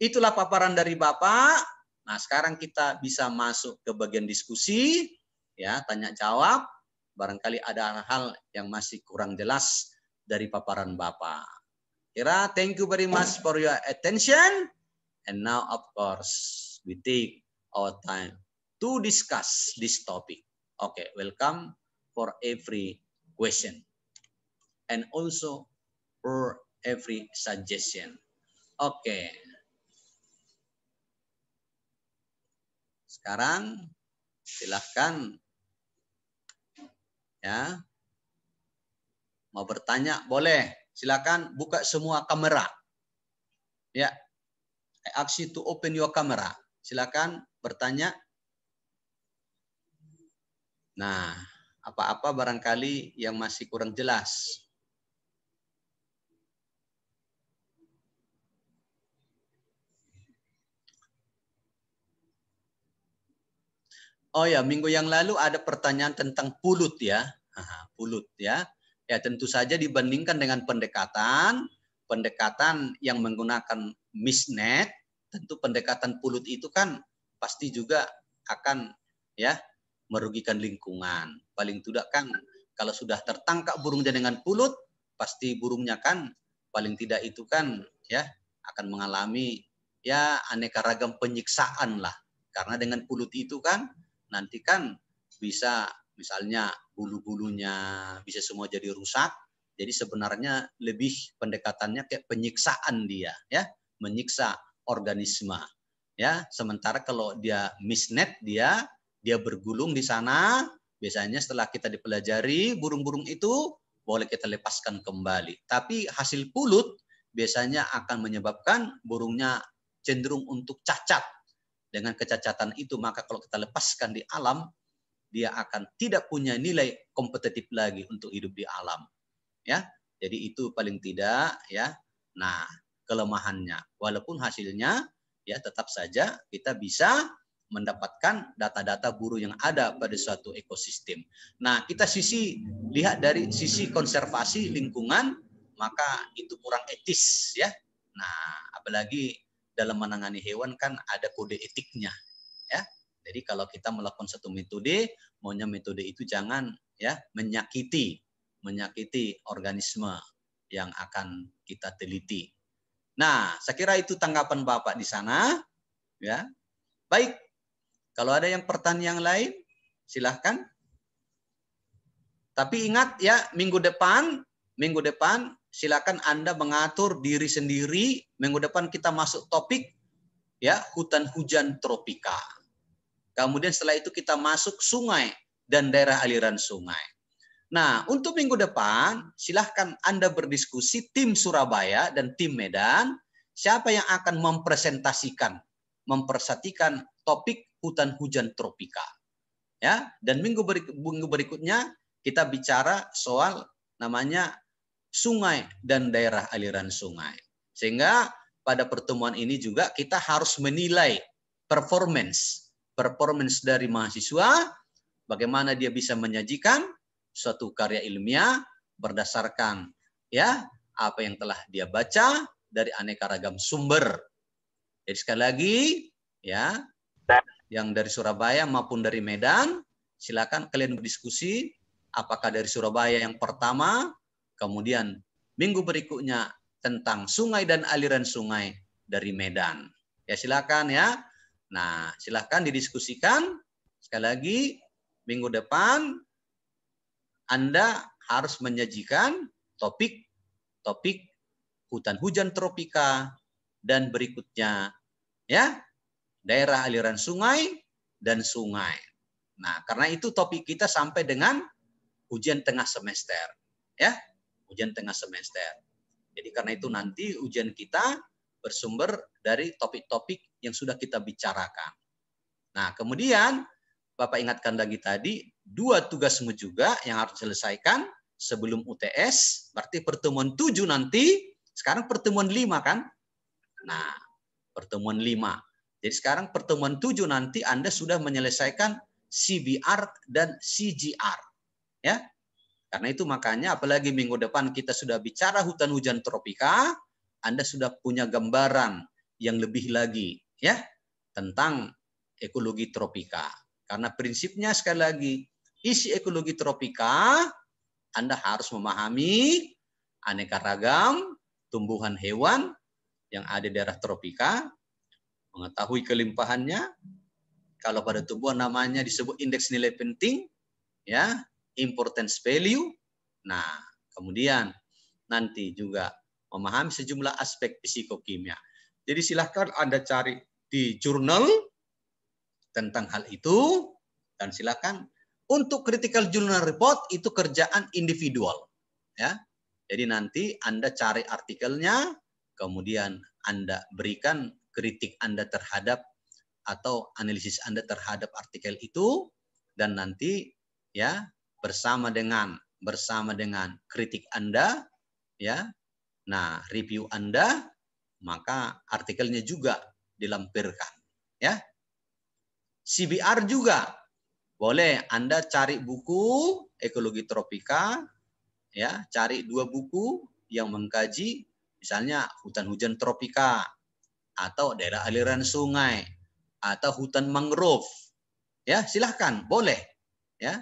itulah paparan dari Bapak. Nah, sekarang kita bisa masuk ke bagian diskusi, ya, tanya jawab. Barangkali ada hal yang masih kurang jelas dari paparan Bapak. Kira, thank you very much for your attention. And now, of course, we take our time to discuss this topic. Okay, welcome for every question. And also for every suggestion. Okay. sekarang silahkan ya. Mau bertanya boleh. Silakan buka semua kamera. Ya. I ask you to open your camera. Silakan bertanya. Nah, apa-apa barangkali yang masih kurang jelas. Oh ya, minggu yang lalu ada pertanyaan tentang pulut ya. Pulut ya. Ya tentu saja dibandingkan dengan pendekatan yang menggunakan misnet, tentu pendekatan pulut itu kan pasti juga akan ya merugikan lingkungan. Paling tidak kan kalau sudah tertangkap burungnya dengan pulut, pasti burungnya kan paling tidak itu kan ya akan mengalami ya aneka ragam penyiksaan lah. Karena dengan pulut itu kan nanti kan bisa misalnya bulu-bulunya bisa semua jadi rusak. Jadi sebenarnya lebih pendekatannya kayak penyiksaan dia ya, menyiksa organisme ya. Sementara kalau dia misnet dia bergulung di sana, biasanya setelah kita dipelajari burung-burung itu boleh kita lepaskan kembali. Tapi hasil pulut biasanya akan menyebabkan burungnya cenderung untuk cacat. Dengan kecacatan itu maka kalau kita lepaskan di alam, dia akan tidak punya nilai kompetitif lagi untuk hidup di alam. Ya, jadi itu paling tidak ya. Nah, kelemahannya walaupun hasilnya ya tetap saja kita bisa mendapatkan data-data burung yang ada pada suatu ekosistem. Nah, kita lihat dari sisi konservasi lingkungan, maka itu kurang etis ya. Nah, apalagi dalam menangani hewan kan ada kode etiknya ya. Jadi kalau kita melakukan satu metode, maunya metode itu jangan ya menyakiti organisme yang akan kita teliti. Nah, saya kira itu tanggapan Bapak di sana ya. Baik. Kalau ada yang pertanyaan lain, silahkan. Tapi ingat ya, minggu depan silakan Anda mengatur diri sendiri. Minggu depan kita masuk topik ya hutan hujan tropika. Kemudian setelah itu kita masuk sungai dan daerah aliran sungai. Nah, untuk minggu depan silahkan Anda berdiskusi tim Surabaya dan tim Medan siapa yang akan mempresentasikan topik hutan hujan tropika. Ya, dan minggu berikutnya kita bicara soal namanya sungai dan daerah aliran sungai. Sehingga pada pertemuan ini juga kita harus menilai performance dari mahasiswa, bagaimana dia bisa menyajikan suatu karya ilmiah berdasarkan ya apa yang telah dia baca dari aneka ragam sumber. Jadi sekali lagi ya, yang dari Surabaya maupun dari Medan, silakan kalian berdiskusi apakah dari Surabaya yang pertama, kemudian minggu berikutnya tentang sungai dan aliran sungai dari Medan. Ya silakan ya. Nah, silakan didiskusikan. Sekali lagi, minggu depan Anda harus menyajikan topik hutan hujan tropika dan berikutnya ya daerah aliran sungai dan sungai. Nah, karena itu topik kita sampai dengan ujian tengah semester. Ya, ujian tengah semester. Jadi karena itu nanti ujian kita bersumber dari topik-topik yang sudah kita bicarakan. Nah, kemudian Bapak ingatkan lagi tadi, 2 tugasmu juga yang harus diselesaikan sebelum UTS, berarti pertemuan 7 nanti, sekarang pertemuan 5 kan? Nah, pertemuan 5. Jadi sekarang pertemuan 7 nanti Anda sudah menyelesaikan CBR dan CGR. Ya. Karena itu makanya apalagi minggu depan kita sudah bicara hutan hujan tropika, Anda sudah punya gambaran yang lebih lagi ya tentang ekologi tropika. Karena prinsipnya sekali lagi, isi ekologi tropika Anda harus memahami aneka ragam tumbuhan hewan yang ada di daerah tropika, mengetahui kelimpahannya. Kalau pada tumbuhan namanya disebut indeks nilai penting, ya, importance value. Nah, kemudian nanti juga memahami sejumlah aspek psikokimia. Jadi silahkan Anda cari di jurnal tentang hal itu, dan silakan. Untuk critical journal report itu kerjaan individual, ya. Jadi nanti Anda cari artikelnya, kemudian Anda berikan kritik Anda terhadap atau analisis Anda terhadap artikel itu, dan nanti ya bersama dengan kritik Anda, ya. Nah, review Anda, maka artikelnya juga dilampirkan, ya. CBR juga boleh Anda cari buku ekologi tropika, ya, cari 2 buku yang mengkaji misalnya hutan hujan tropika atau daerah aliran sungai atau hutan mangrove. Ya, silahkan, boleh. Ya.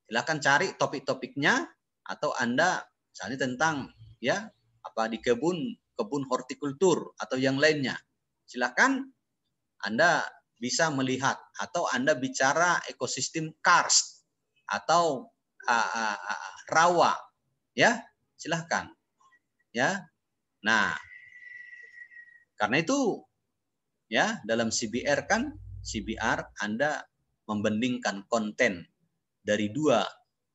Silahkan cari topik-topiknya, atau Anda misalnya tentang ya apa di kebun hortikultur atau yang lainnya. Silahkan Anda bisa melihat, atau Anda bicara ekosistem karst atau rawa, ya, silahkan, ya. Nah, karena itu ya dalam CBR Anda membandingkan konten dari 2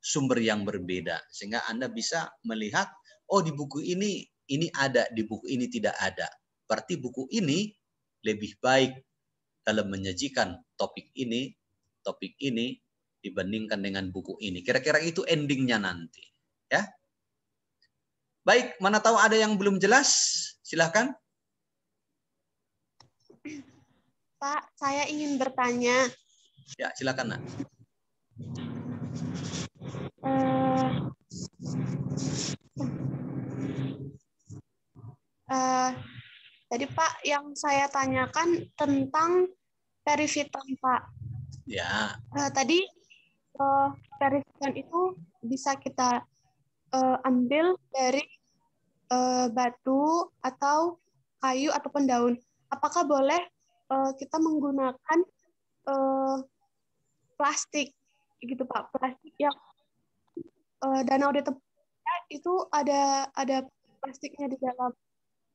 sumber yang berbeda, sehingga Anda bisa melihat, oh di buku ini ada, di buku ini tidak ada. Berarti buku ini lebih baik dalam menyajikan topik ini dibandingkan dengan buku ini. Kira-kira itu endingnya nanti, ya. Baik, mana tahu ada yang belum jelas, silahkan. Pak, saya ingin bertanya. Ya, silakan, Nak. Tadi Pak, yang saya tanyakan tentang perivitan, Pak. Ya. Tadi perivitan itu bisa kita ambil dari batu atau kayu ataupun daun. Apakah boleh kita menggunakan plastik, gitu Pak? Plastik yang danau di tempatnya itu ada plastiknya di dalam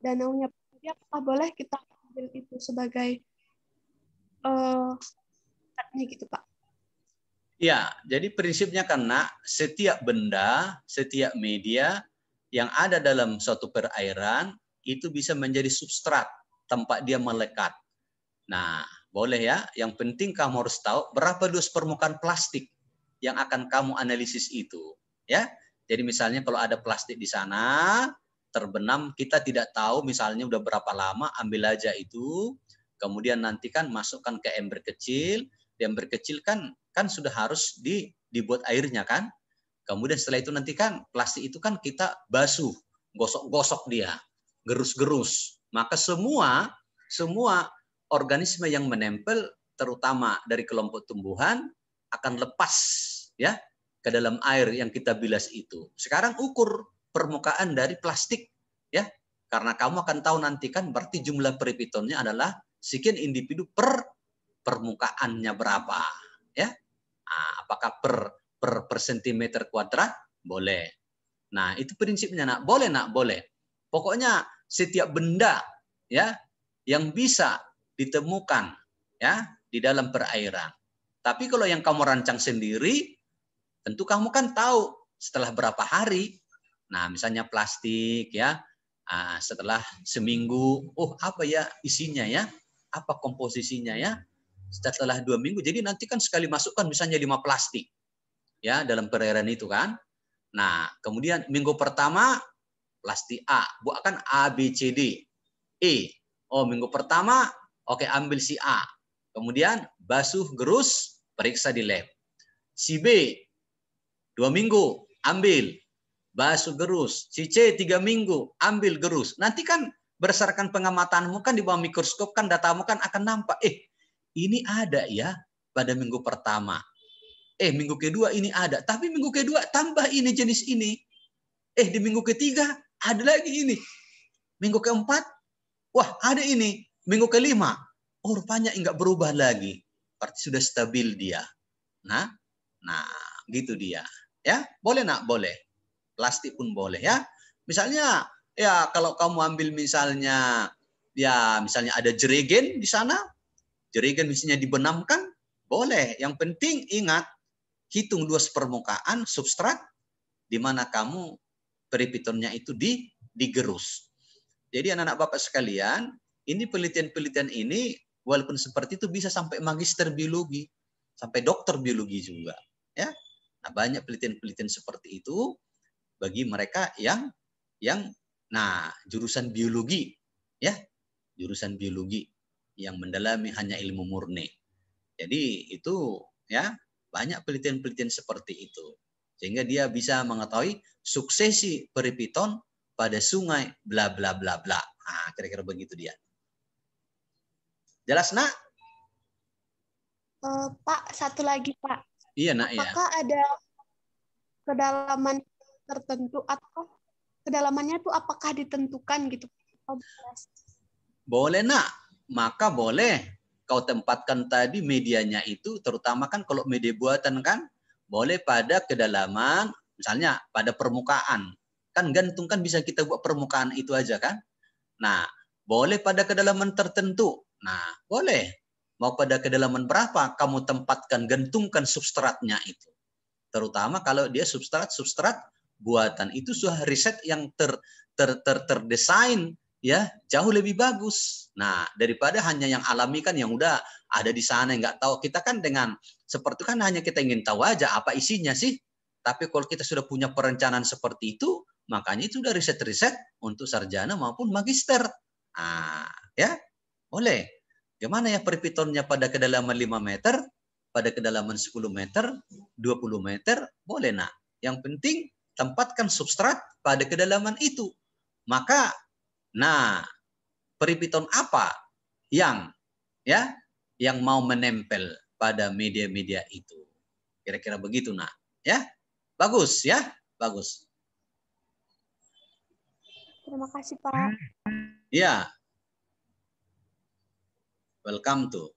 danaunya. Jadi apakah boleh kita ambil itu sebagai gitu Pak? Ya, jadi prinsipnya karena setiap benda, setiap media yang ada dalam suatu perairan itu bisa menjadi substrat tempat dia melekat. Nah, boleh ya. Yang penting kamu harus tahu berapa dos permukaan plastik yang akan kamu analisis itu, ya. Jadi misalnya kalau ada plastik di sana terbenam, kita tidak tahu misalnya udah berapa lama, ambil aja itu, kemudian nanti kan masukkan ke ember kecil. Di ember kecil kan sudah harus dibuat airnya kan. Kemudian setelah itu nanti kan plastik itu kan kita basuh, gosok-gosok dia, gerus-gerus. Maka semua organisme yang menempel terutama dari kelompok tumbuhan akan lepas ya ke dalam air yang kita bilas itu. Sekarang ukur permukaan dari plastik ya. Karena kamu akan tahu nanti kan berarti jumlah peripitonnya adalah sekian individu per permukaannya berapa ya. Nah, apakah per sentimeter kuadrat? Boleh. Nah, itu prinsipnya, Nak. Boleh, Nak, boleh. Pokoknya setiap benda ya yang bisa ditemukan ya di dalam perairan. Tapi kalau yang kamu rancang sendiri, tentu kamu kan tahu setelah berapa hari. Nah, misalnya plastik ya, setelah seminggu, oh apa ya isinya ya, apa komposisinya ya, setelah 2 minggu. Jadi nanti kan sekali masukkan misalnya 5 plastik ya dalam perairan itu kan. Nah, kemudian minggu pertama plastik A, buatkan A, B, C, D, E. Oh, minggu pertama, oke, ambil si A. Kemudian basuh, gerus, periksa di lab. Si B, 2 minggu, ambil, basuh, gerus. Si C, 3 minggu, ambil, gerus. Nanti kan berdasarkan pengamatanmu kan di bawah mikroskop kan datamu kan akan nampak, ini ada ya pada minggu pertama. Minggu kedua ini ada. Tapi minggu kedua tambah ini jenis ini. Di minggu ketiga ada lagi ini. Minggu keempat, wah ada ini. Minggu kelima, oh rupanya enggak berubah lagi. Berarti sudah stabil dia. Nah, gitu dia. Ya, boleh nak? Boleh. Plastik pun boleh ya. Misalnya, ya kalau kamu ambil misalnya, ya misalnya ada jerigen di sana, jerigen misalnya dibenamkan, boleh. Yang penting ingat, hitung luas permukaan substrat di mana kamu peripitonnya itu digerus. Jadi anak-anak Bapak sekalian, ini penelitian-penelitian ini walaupun seperti itu bisa sampai magister biologi, sampai dokter biologi juga, ya. Nah, banyak penelitian-penelitian seperti itu bagi mereka yang jurusan biologi, ya. Jurusan biologi yang mendalami hanya ilmu murni. Jadi itu ya, banyak penelitian-penelitian seperti itu. Sehingga dia bisa mengetahui suksesi peripiton pada sungai bla bla bla bla. Nah, kira-kira begitu dia. Jelas, Nak? Pak, satu lagi, Pak. Iya, Nak, ya. Apakah ada kedalaman tertentu atau kedalamannya itu apakah ditentukan gitu? Boleh, Nak. Maka boleh kau tempatkan tadi medianya itu, terutama kan kalau media buatan kan, boleh pada kedalaman, misalnya pada permukaan. Kan gantung kan bisa kita buat permukaan itu aja kan. Nah, boleh pada kedalaman tertentu. Nah, boleh. Mau pada kedalaman berapa, kamu tempatkan, gantungkan substratnya itu. Terutama kalau dia substrat buatan. Itu sudah riset yang terdesain ya jauh lebih bagus. Nah, daripada hanya yang alami kan yang udah ada di sana nggak tahu. Kita kan dengan seperti kan hanya kita ingin tahu aja apa isinya sih. Tapi kalau kita sudah punya perencanaan seperti itu, makanya itu udah riset-riset untuk sarjana maupun magister. Nah, ya boleh. Gimana ya peripitonnya pada kedalaman 5 meter, pada kedalaman 10 meter, 20 meter, boleh, Nak. Yang penting tempatkan substrat pada kedalaman itu. Maka nah, peripiton apa yang mau menempel pada media-media itu? Kira-kira begitu, Nak. Ya, bagus ya, bagus. Terima kasih, Pak. Ya, welcome to.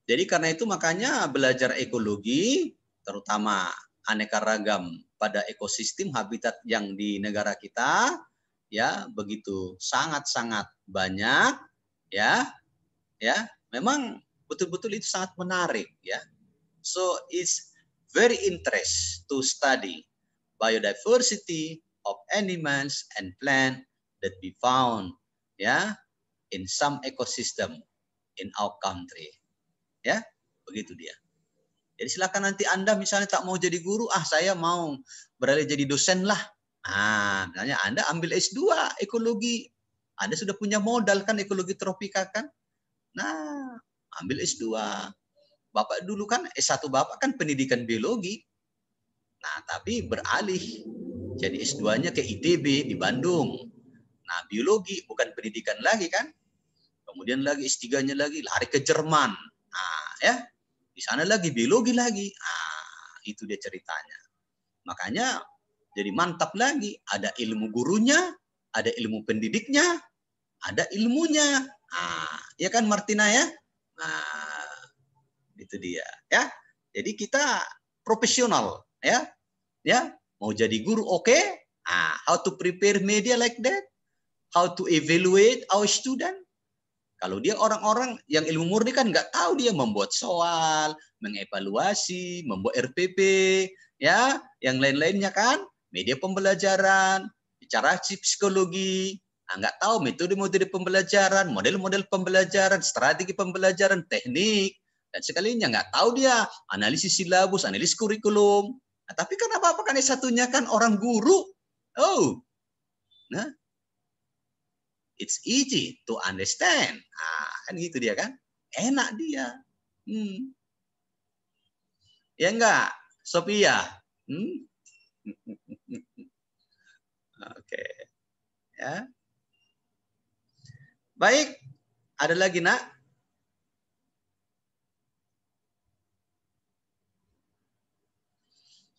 Jadi karena itu makanya belajar ekologi, terutama aneka ragam pada ekosistem habitat yang di negara kita ya begitu sangat-sangat banyak ya memang betul-betul itu sangat menarik ya. So it's very interest to study biodiversity of animals and plant that we found in some ecosystem in our country. Ya, begitu dia. Jadi silakan nanti Anda misalnya tak mau jadi guru, saya mau beralih jadi dosen lah. Nah, misalnya Anda ambil S2 ekologi. Anda sudah punya modal kan ekologi tropika kan? Nah, ambil S2. Bapak dulu kan S1 Bapak kan pendidikan biologi. Nah, tapi beralih jadi S2-nya ke ITB di Bandung. Nah, biologi bukan pendidikan lagi kan? Kemudian lagi S3-nya lagi lari ke Jerman. Nah, ya. Di sana lagi biologi lagi. Itu dia ceritanya. Makanya jadi mantap lagi. Ada ilmu gurunya, ada ilmu pendidiknya, ada ilmunya. Ya kan Martina ya? Nah, itu dia ya. Jadi kita profesional ya. Ya, mau jadi guru oke? How to prepare media like that? How to evaluate our student? Kalau dia orang-orang yang ilmu murni kan nggak tahu dia membuat soal, mengevaluasi, membuat RPP, ya, yang lain-lainnya kan, media pembelajaran, bicara psikologi, nggak tahu metode-metode pembelajaran, model-model pembelajaran, strategi pembelajaran, teknik, dan sekalinya nggak tahu dia analisis silabus, analisis kurikulum. Nah, tapi kan apa-apa kan satunya kan orang guru, nah. It's easy to understand. Kan gitu dia kan. Enak dia. Ya enggak, Sophia? Oke. Ya. Baik, ada lagi, Nak?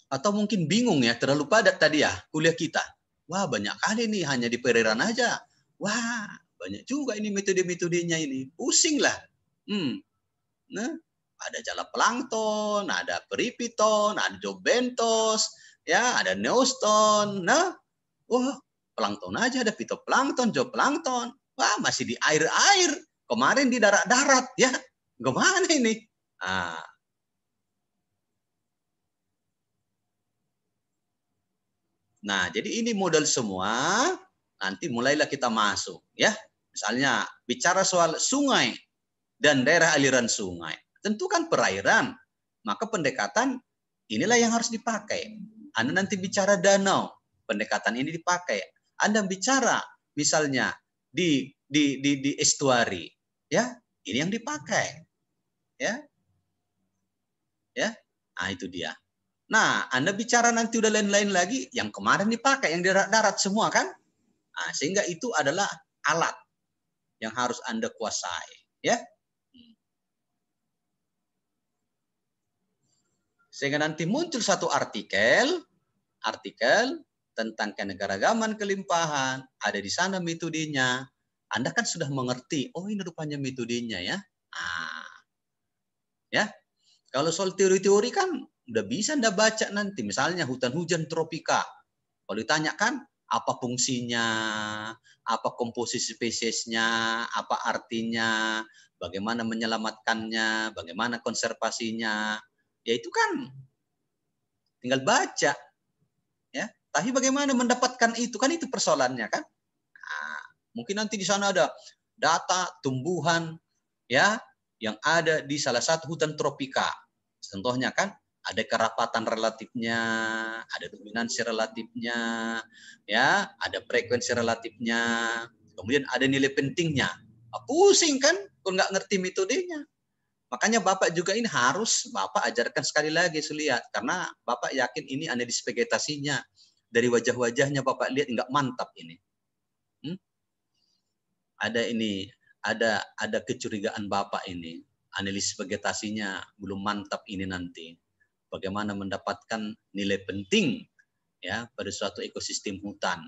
Atau mungkin bingung ya, terlalu padat tadi ya kuliah kita. Wah, banyak kali nih hanya di perairan aja. Wah, banyak juga ini metode-metodenya ini. Pusing lah. Nah, ada jala plankton, ada peripiton, ada zoobentos, ya, ada neoston. Nah, plankton aja ada fitoplankton, zooplankton. Wah, masih di air-air. Kemarin di darat-darat, ya. Gimana ini? Nah, jadi ini modal semua. Nanti mulailah kita masuk, ya. Misalnya bicara soal sungai dan daerah aliran sungai. Tentu kan perairan. Maka pendekatan inilah yang harus dipakai. Anda nanti bicara danau, pendekatan ini dipakai. Anda bicara misalnya di estuari, ya, ini yang dipakai, ya, nah itu dia. Nah, Anda bicara nanti udah lain-lain lagi, yang kemarin dipakai, yang darat-darat semua kan, nah, sehingga itu adalah alat yang harus Anda kuasai, ya. Sehingga nanti muncul satu artikel tentang keanekaragaman kelimpahan, ada di sana metodenya. Anda kan sudah mengerti, oh ini rupanya metodenya, ya. Ya. Kalau soal teori-teori kan udah bisa Anda baca nanti, misalnya hutan hujan tropika. Kalau ditanyakan apa fungsinya, apa komposisi spesiesnya, apa artinya, bagaimana menyelamatkannya, bagaimana konservasinya, ya itu kan tinggal baca. Ya, tapi bagaimana mendapatkan itu? Kan itu persoalannya kan. Nah, mungkin nanti di sana ada data tumbuhan ya yang ada di salah satu hutan tropika. Contohnya kan ada kerapatan relatifnya, ada dominansi relatifnya, ya, ada frekuensi relatifnya, kemudian ada nilai pentingnya. Pusing kan kalau nggak ngerti metodenya. Makanya Bapak juga ini harus Bapak ajarkan sekali lagi Suliat, karena Bapak yakin ini analisis vegetasinya. Dari wajah-wajahnya Bapak lihat nggak mantap ini. Ada ini, ada kecurigaan Bapak ini. Analisis vegetasinya belum mantap ini nanti. Bagaimana mendapatkan nilai penting ya pada suatu ekosistem hutan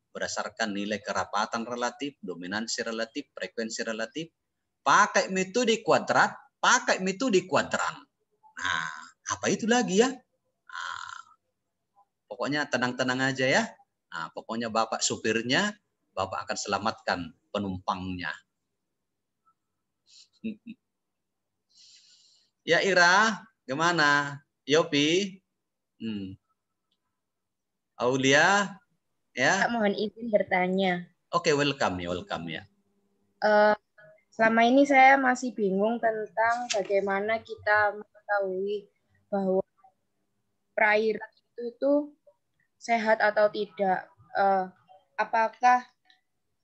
berdasarkan nilai kerapatan relatif, dominansi relatif, frekuensi relatif, pakai metode kuadrat, pakai metode kuadran. Nah, apa itu lagi ya? Nah, pokoknya tenang-tenang aja ya. Nah, pokoknya Bapak supirnya, Bapak akan selamatkan penumpangnya. Ya Ira, gimana? Yopi? Aulia? Ya. Mohon izin bertanya. Oke, welcome ya. Selama ini saya masih bingung tentang bagaimana kita mengetahui bahwa perairan itu sehat atau tidak. Apakah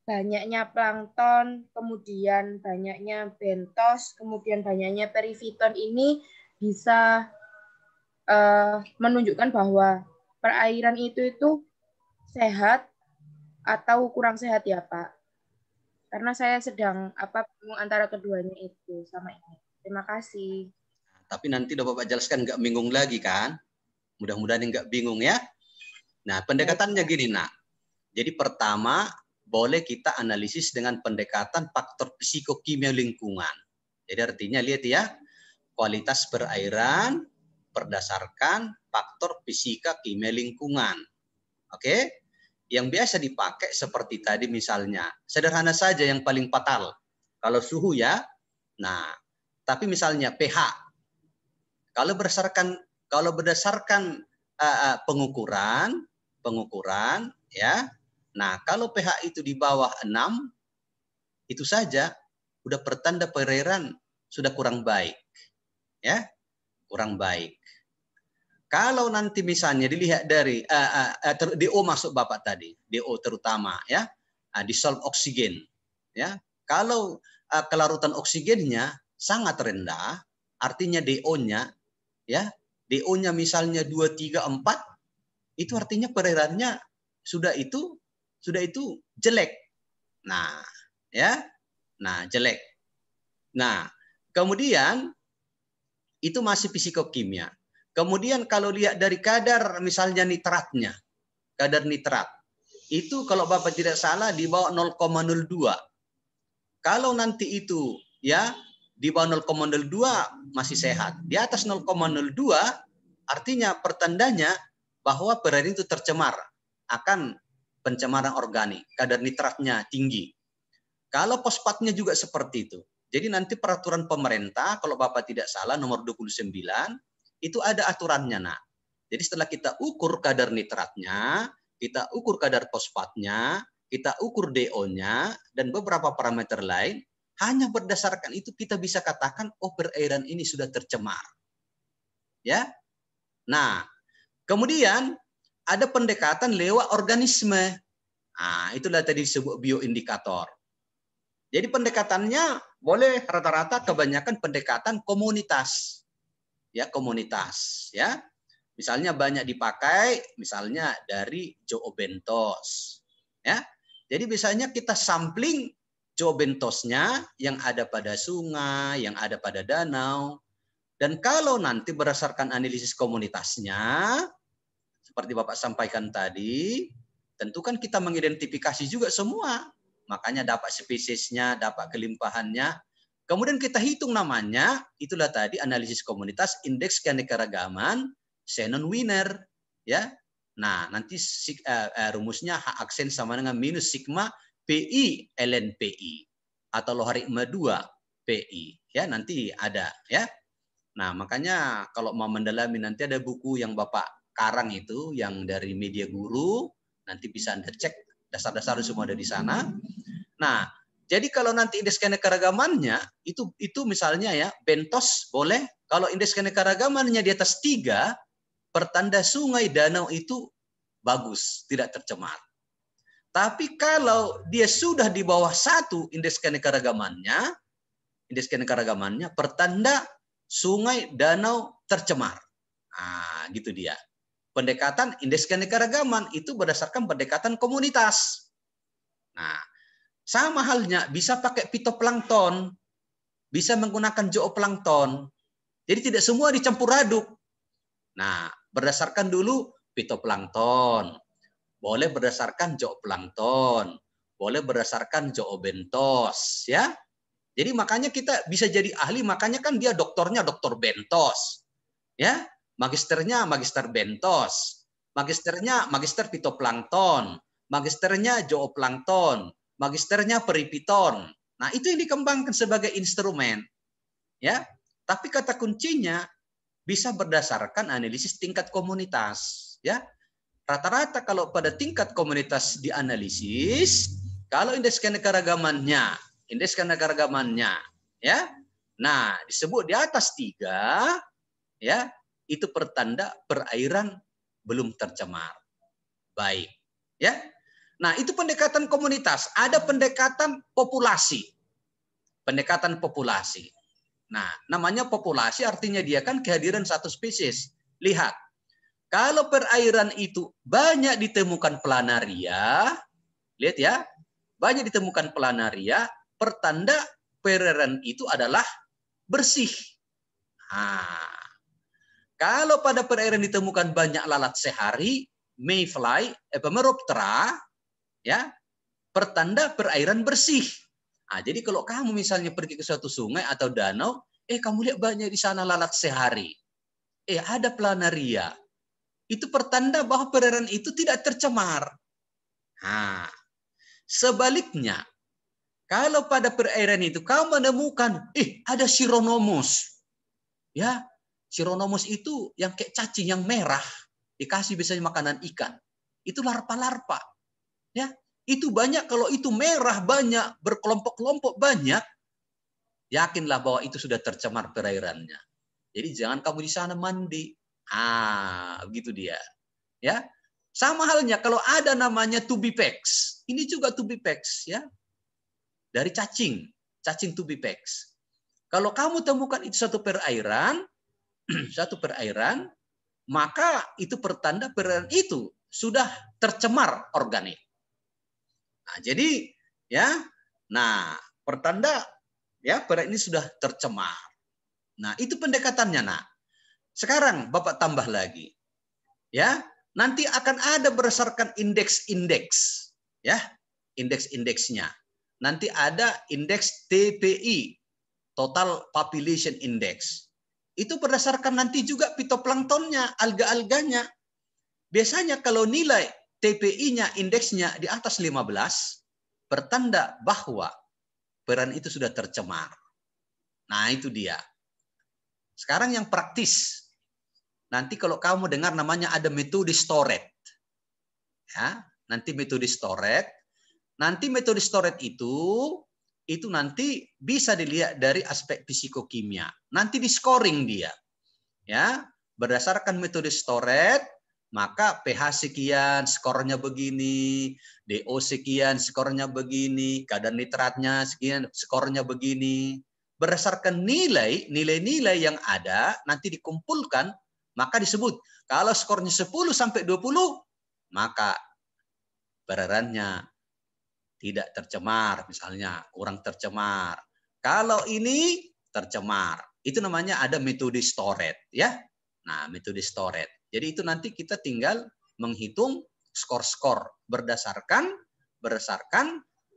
banyaknya plankton, kemudian banyaknya bentos, kemudian banyaknya perifiton ini bisa menunjukkan bahwa perairan itu sehat atau kurang sehat ya Pak? Karena saya sedang bingung antara keduanya itu sama ini. Terima kasih. Tapi nanti udah Bapak jelaskan nggak bingung lagi kan? Mudah-mudahan nggak bingung ya. Nah, pendekatannya gini, Nak. Jadi pertama, boleh kita analisis dengan pendekatan faktor psikokimia lingkungan. Jadi artinya lihat ya, kualitas perairan berdasarkan faktor fisika kimia lingkungan. Oke? Yang biasa dipakai seperti tadi misalnya, sederhana saja yang paling fatal. Kalau suhu ya, nah, tapi misalnya pH. Kalau berdasarkan pengukuran ya. Nah, kalau pH itu di bawah 6 itu saja udah pertanda perairan sudah kurang baik. Ya. Kurang baik. Kalau nanti misalnya dilihat dari DO masuk Bapak tadi, DO terutama ya, dissolved oksigen ya. Kalau kelarutan oksigennya sangat rendah, artinya DO-nya ya, DO-nya misalnya 2, 3, 4, itu artinya perairannya sudah itu jelek. Nah, ya. Nah, jelek. Nah, kemudian itu masih psikokimia. Kemudian kalau lihat dari kadar misalnya nitratnya, kadar nitrat, itu kalau Bapak tidak salah di bawah 0,02. Kalau nanti itu ya di bawah 0,02 masih sehat. Di atas 0,02 artinya pertandanya bahwa perairan itu tercemar akan pencemaran organik, kadar nitratnya tinggi. Kalau fosfatnya juga seperti itu. Jadi nanti peraturan pemerintah, kalau Bapak tidak salah, nomor 29, itu ada aturannya, Nak. Jadi setelah kita ukur kadar nitratnya, kita ukur kadar fosfatnya, kita ukur DO-nya, dan beberapa parameter lain, hanya berdasarkan itu kita bisa katakan, oh perairan ini sudah tercemar. Ya. Nah, kemudian ada pendekatan lewat organisme. Nah, itulah tadi disebut bioindikator. Jadi pendekatannya boleh rata-rata kebanyakan pendekatan komunitas. Ya, komunitas, ya. Misalnya banyak dipakai misalnya dari zoobentos, ya. Jadi biasanya kita sampling zoobentosnya yang ada pada sungai, yang ada pada danau. Dan kalau nanti berdasarkan analisis komunitasnya, seperti Bapak sampaikan tadi, tentu kan kita mengidentifikasi juga semua. Makanya dapat spesiesnya, dapat kelimpahannya. Kemudian kita hitung namanya, itulah tadi analisis komunitas, indeks keanekaragaman, Shannon Winner. Ya. Nah, nanti rumusnya H aksen sama dengan minus sigma PI ln PI. Atau logaritma 2 PI. Ya, nanti ada. Ya. Nah, makanya kalau mau mendalami nanti ada buku yang Bapak karang itu, yang dari Media Guru. Nanti bisa Anda cek, dasar-dasar semua ada di sana. Nah, jadi kalau nanti indeks keanekaragamannya itu misalnya ya, bentos boleh. Kalau indeks keanekaragamannya di atas 3, pertanda sungai danau itu bagus, tidak tercemar. Tapi kalau dia sudah di bawah 1 indeks keanekaragamannya pertanda sungai danau tercemar. Nah, gitu dia. Pendekatan indeks keanekaragaman itu berdasarkan pendekatan komunitas. Nah, sama halnya bisa pakai fitoplankton, bisa menggunakan zooplankton. Jadi tidak semua dicampur aduk. Nah, berdasarkan dulu fitoplankton, boleh berdasarkan zooplankton, boleh berdasarkan zoobentos, ya. Jadi makanya kita bisa jadi ahli, makanya kan dia doktornya doktor bentos, ya. Magisternya magister bentos, magisternya magister fitoplankton, magisternya zooplankton, magisternya peripiton. Nah, itu yang dikembangkan sebagai instrumen, ya. Tapi kata kuncinya bisa berdasarkan analisis tingkat komunitas, ya. Rata-rata kalau pada tingkat komunitas dianalisis, kalau indeks keanekaragamannya, ya. Nah, disebut di atas 3, ya. Itu pertanda perairan belum tercemar. Baik, ya. Nah, itu pendekatan komunitas. Ada pendekatan populasi. Pendekatan populasi. Nah, namanya populasi artinya dia kan kehadiran satu spesies. Lihat, kalau perairan itu banyak ditemukan planaria, lihat ya, banyak ditemukan planaria, pertanda perairan itu adalah bersih. Nah, kalau pada perairan ditemukan banyak lalat sehari, mayfly, Epimeroptera, ya, pertanda perairan bersih. Nah, jadi kalau kamu misalnya pergi ke suatu sungai atau danau, kamu lihat banyak di sana lalat sehari. Ada planaria. Itu pertanda bahwa perairan itu tidak tercemar. Nah, sebaliknya, kalau pada perairan itu kamu menemukan, ada Chironomus. Ya, Chironomus itu yang kayak cacing yang merah, dikasih biasanya makanan ikan. Itu larpa-larpa. Ya, itu banyak, kalau itu merah banyak, berkelompok-kelompok banyak, yakinlah bahwa itu sudah tercemar perairannya. Jadi jangan kamu di sana mandi. Begitu dia. Ya. Sama halnya kalau ada namanya tubipex. Ini juga tubipex, ya. Dari cacing tubipex. Kalau kamu temukan itu satu perairan, maka itu pertanda perairan itu sudah tercemar organik. Nah, jadi ya, nah pertanda ya perairan ini sudah tercemar. Nah, itu pendekatannya, Nak. Sekarang Bapak tambah lagi. Ya, nanti akan ada berdasarkan indeks-indeks, ya. Indeks-indeksnya. Nanti ada indeks TPI, Total Population Index. Itu berdasarkan nanti juga fitoplanktonnya, alga-alganya. Biasanya kalau nilai TPI-nya, indeksnya di atas 15, pertanda bahwa peran itu sudah tercemar. Nah, itu dia. Sekarang yang praktis. Nanti kalau kamu dengar namanya ada metode Storet. Ya, nanti metode Storet. Nanti metode Storet itu nanti bisa dilihat dari aspek psikokimia. Nanti di scoring dia. Ya, berdasarkan metode Storet, maka pH sekian, skornya begini, DO sekian, skornya begini, kadar nitratnya sekian, skornya begini. Berdasarkan nilai-nilai yang ada, nanti dikumpulkan, maka disebut. Kalau skornya 10 sampai 20, maka peredarannya tidak tercemar, misalnya kurang tercemar. Kalau ini tercemar, itu namanya ada metode Storet, ya. Nah, metode Storet. Jadi itu nanti kita tinggal menghitung skor-skor berdasarkan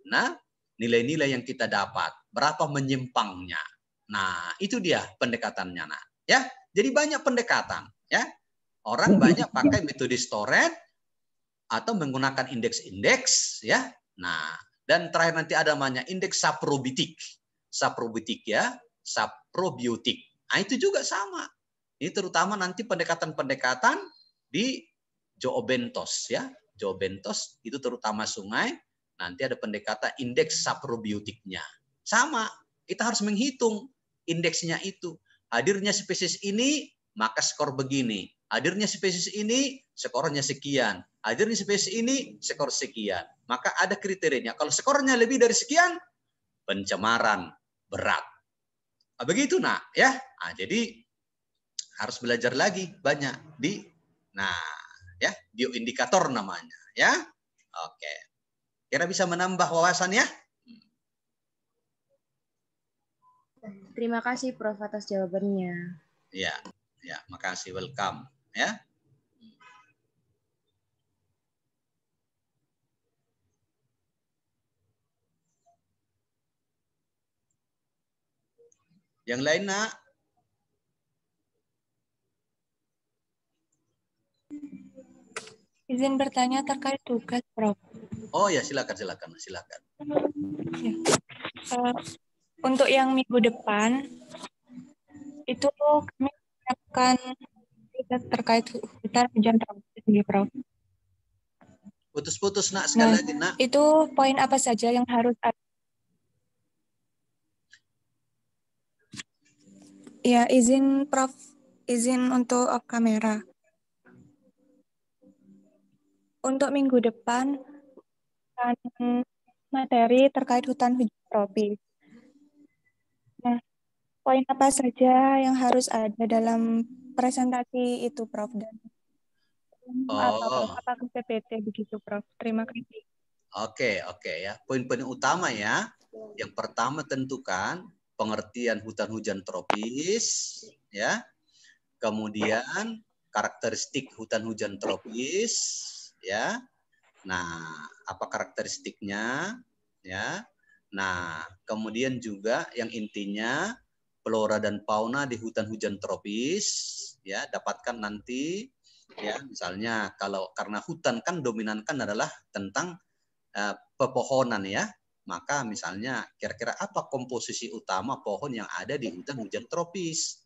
nah nilai-nilai yang kita dapat, berapa menyimpangnya. Nah, itu dia pendekatannya, nah, ya. Jadi banyak pendekatan, ya. Orang banyak pakai metode Storet atau menggunakan indeks-indeks, ya. Nah, dan terakhir nanti ada namanya indeks saprobiotik. Saprobiotik, ya, saprobiotik. Nah, itu juga sama. Ini terutama nanti pendekatan-pendekatan di Zoobentos, ya. Zoobentos itu terutama sungai, nanti ada pendekatan indeks saprobiotiknya. Sama, kita harus menghitung indeksnya itu. Hadirnya spesies ini, maka skor begini. Hadirnya spesies ini, skornya sekian. Hadirnya spesies ini, skor sekian. Maka ada kriterianya. Kalau skornya lebih dari sekian, pencemaran berat. Nah, begitu, nak, ya. Nah, jadi harus belajar lagi banyak ya, bioindikator namanya, ya. Oke. Kira bisa menambah wawasan, ya? Terima kasih Prof atas jawabannya. Ya, makasih, welcome, ya. Yang lain, nak? Izin bertanya terkait tugas, Prof. Oh ya, silakan. Ya. Untuk yang minggu depan, itu kami akan terkait hutan hujan tropis, Prof. Putus-putus, nak, sekali lagi, nak. Itu poin apa saja yang harus ada? Ya, izin Prof, izin untuk off kamera. Untuk minggu depan, materi terkait hutan hujan tropis. Nah, poin apa saja yang harus ada dalam presentasi itu, Prof? Dan apa, Prof? Apakah PPT begitu, Prof? Terima kasih. Oke, ya. Poin-poin utama, ya. Yang pertama, tentukan pengertian hutan hujan tropis, ya. Kemudian karakteristik hutan hujan tropis, ya. Nah, apa karakteristiknya, ya. Nah, kemudian juga yang intinya flora dan fauna di hutan hujan tropis, ya, dapatkan nanti, ya. Misalnya kalau karena hutan kan dominan kan adalah tentang pepohonan, ya. Maka misalnya kira-kira apa komposisi utama pohon yang ada di hutan hujan tropis.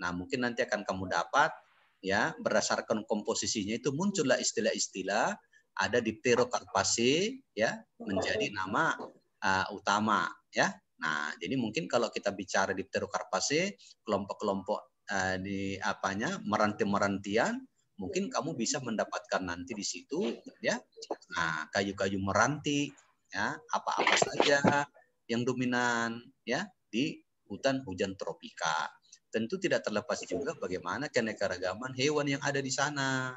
Nah, mungkin nanti akan kamu dapat, ya, berdasarkan komposisinya itu muncullah istilah-istilah, ada Dipterocarpaceae, ya, menjadi nama utama, ya. Nah, jadi mungkin kalau kita bicara Dipterocarpaceae, kelompok-kelompok di meranti-merantian, mungkin kamu bisa mendapatkan nanti di situ, ya. Nah, kayu-kayu meranti, ya, apa-apa saja yang dominan, ya, di hutan hujan tropika. Tentu tidak terlepas juga bagaimana keanekaragaman hewan yang ada di sana,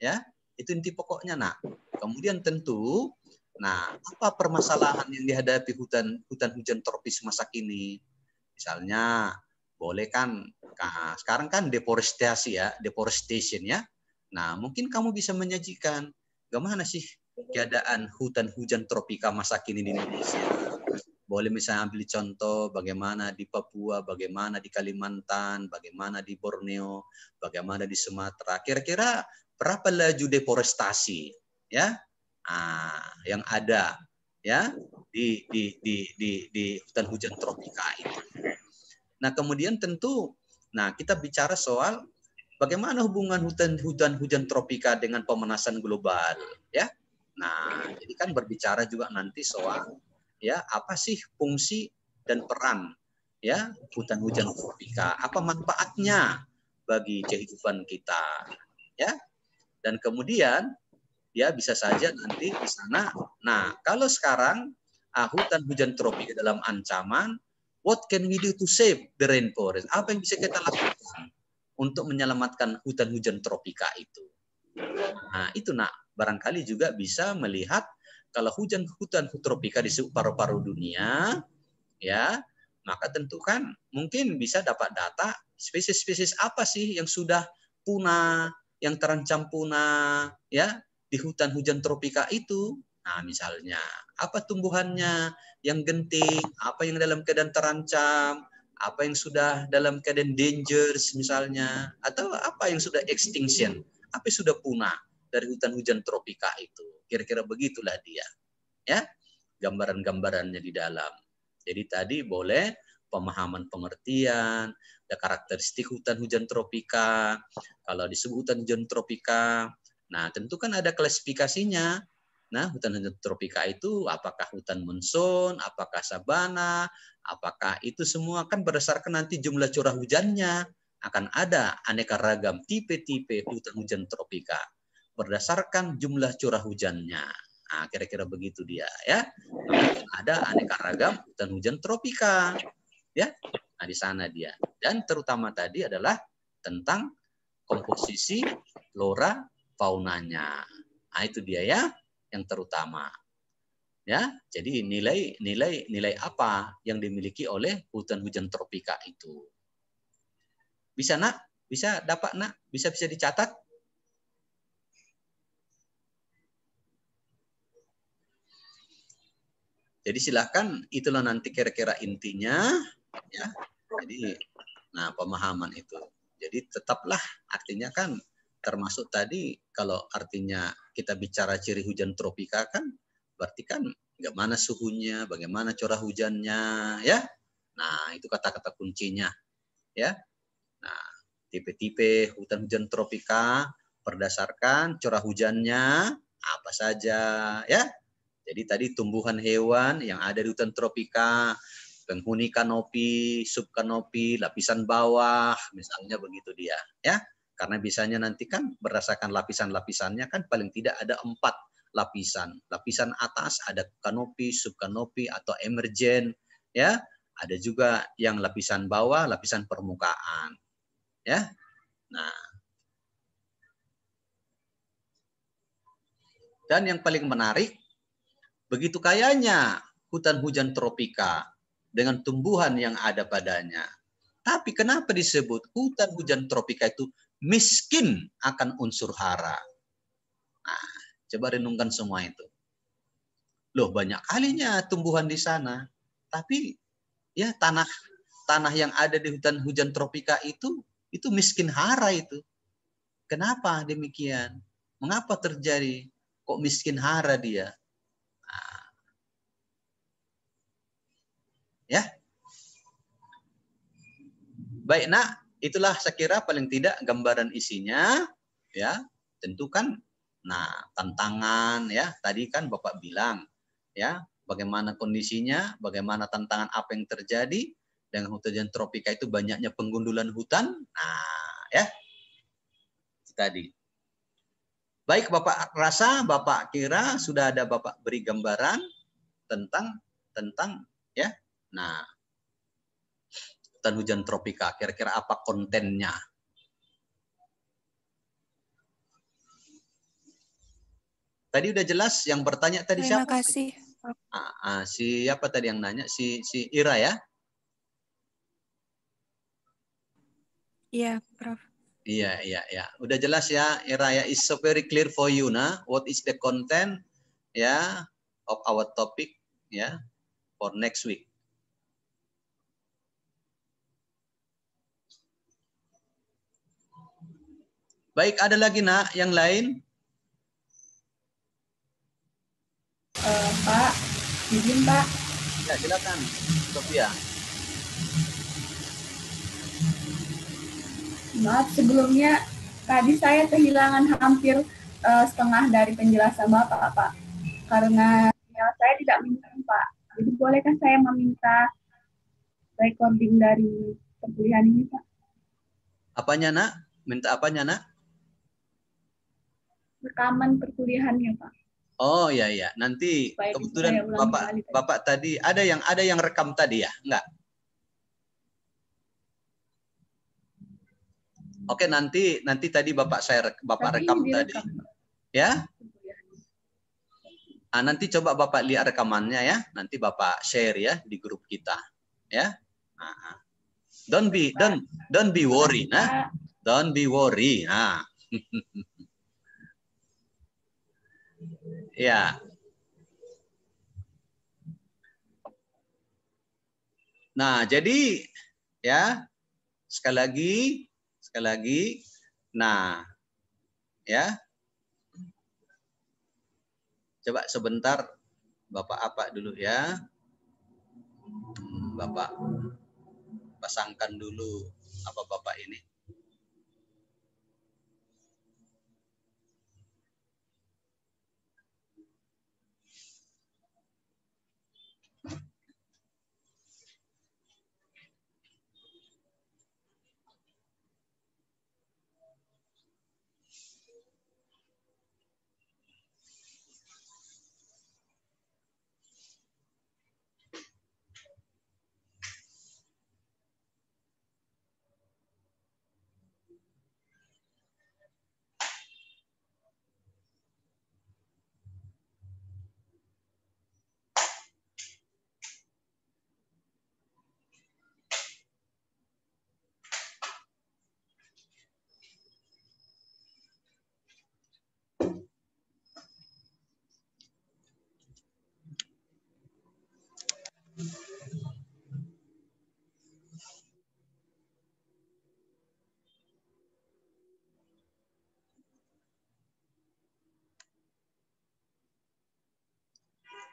ya. Itu inti pokoknya, nak. Kemudian tentu, nah, apa permasalahan yang dihadapi hutan hujan tropis masa kini? Misalnya, boleh kan, sekarang kan deforestasi, ya, deforestation, ya. Nah, mungkin kamu bisa menyajikan bagaimana sih keadaan hutan hujan tropika masa kini di Indonesia. Boleh misalnya ambil contoh bagaimana di Papua, bagaimana di Kalimantan, bagaimana di Borneo, bagaimana di Sumatera. Kira-kira berapa laju deforestasi, ya, yang ada ya di hutan hujan tropika itu. Nah, kemudian tentu kita bicara soal bagaimana hubungan hutan hujan tropika dengan pemanasan global, ya. Nah, jadi kan berbicara juga nanti soal ya apa sih fungsi dan peran ya hutan hujan tropika, apa manfaatnya bagi kehidupan kita, ya. Dan kemudian ya bisa saja nanti di sana. Nah, kalau sekarang hutan hujan tropika dalam ancaman, what can we do to save the rainforest? Apa yang bisa kita lakukan untuk menyelamatkan hutan hujan tropika itu? Nah, itu barangkali juga bisa melihat kalau hutan tropika di paru-paru dunia, ya, maka tentu kan mungkin bisa dapat data spesies-spesies apa sih yang sudah punah, yang terancam punah, ya, di hutan hujan tropika itu. Nah, misalnya apa tumbuhannya yang genting, apa yang dalam keadaan terancam, apa yang sudah dalam keadaan dangerous misalnya, atau apa yang sudah extinction, apa yang sudah punah dari hutan hujan tropika itu. Kira-kira begitulah dia, ya, gambaran-gambarannya di dalam. Jadi tadi boleh pemahaman pengertian, ada karakteristik hutan hujan tropika. Kalau disebut hutan hujan tropika, nah tentu kan ada klasifikasinya. Nah, hutan hujan tropika itu apakah hutan monsun, apakah sabana, apakah itu semua kan berdasarkan nanti jumlah curah hujannya. Akan ada aneka ragam tipe-tipe hutan hujan tropika berdasarkan jumlah curah hujannya. Nah, kira-kira begitu dia, ya. Ada aneka ragam hutan hujan tropika, ya. Nah, di sana dia. Dan terutama tadi adalah tentang komposisi flora faunanya. Nah, itu dia ya yang terutama. Ya, jadi nilai apa yang dimiliki oleh hutan hujan tropika itu. Bisa, Nak? Bisa dapat, Nak? Bisa dicatat? Jadi silakan, itulah nanti kira-kira intinya, ya. Jadi, pemahaman itu. Jadi tetaplah artinya kan termasuk tadi kalau artinya kita bicara ciri hujan tropika kan berarti kan bagaimana suhunya, bagaimana curah hujannya, ya. Nah, itu kata-kata kuncinya, ya. Nah, tipe-tipe hutan hujan tropika berdasarkan curah hujannya apa saja, ya. Jadi tadi tumbuhan hewan yang ada di hutan tropika, penghuni kanopi, subkanopi, lapisan bawah, misalnya begitu dia, ya. Karena biasanya nanti kan berdasarkan lapisan-lapisannya kan paling tidak ada 4 lapisan. Lapisan atas ada kanopi, subkanopi atau emergen, ya. Ada juga yang lapisan bawah, lapisan permukaan, ya. Nah, dan yang paling menarik, begitu kayanya hutan hujan tropika dengan tumbuhan yang ada padanya. Tapi kenapa disebut hutan hujan tropika itu miskin akan unsur hara? Nah, coba renungkan semua itu. Loh, banyak kalinya tumbuhan di sana. Tapi ya tanah yang ada di hutan hujan tropika itu miskin hara itu. Kenapa demikian? Mengapa terjadi? Kok miskin hara dia? Ya. Baik, Nak, itulah saya kira paling tidak gambaran isinya, ya. Tentu kan tantangan, ya. Tadi kan Bapak bilang, ya, bagaimana kondisinya, bagaimana tantangan apa yang terjadi dengan hutan tropika itu banyaknya penggundulan hutan. Nah, ya. Itu tadi. Baik, Bapak rasa, Bapak kira sudah ada Bapak beri gambaran tentang ya. Nah, hutan hujan tropika, kira-kira apa kontennya? Tadi udah jelas, yang bertanya tadi Terima siapa? kasih. Siapa tadi yang nanya? Si Ira ya? Iya, Prof. Iya. Udah jelas ya, Ira ya. It's so very clear for you, what is the content ya of our topic ya for next week. Baik, ada lagi Nak yang lain? Pak, Izin, Pak. Ya, silakan, Sophia. Maaf sebelumnya, tadi saya kehilangan hampir setengah dari penjelasan Bapak, Pak. Karena ya, saya tidak minta, Pak. Jadi bolehkah saya meminta recording dari perkuliahan ini, Pak? Apanya, Nak? Minta apanya, Nak? Rekaman perkuliahannya, Pak. Oh ya ya, nanti Baik, kebetulan Bapak tadi ada yang rekam tadi ya, enggak? Oke, nanti tadi Bapak rekam tadi. Ya? Nanti coba Bapak lihat rekamannya ya. Nanti Bapak share ya di grup kita, ya. Don't be worry, nah. Don't be worry. Nah. Ya. Nah, jadi ya sekali lagi. Nah, ya. Coba sebentar Bapak apa dulu ya. Bapak pasangkan dulu apa Bapak ini.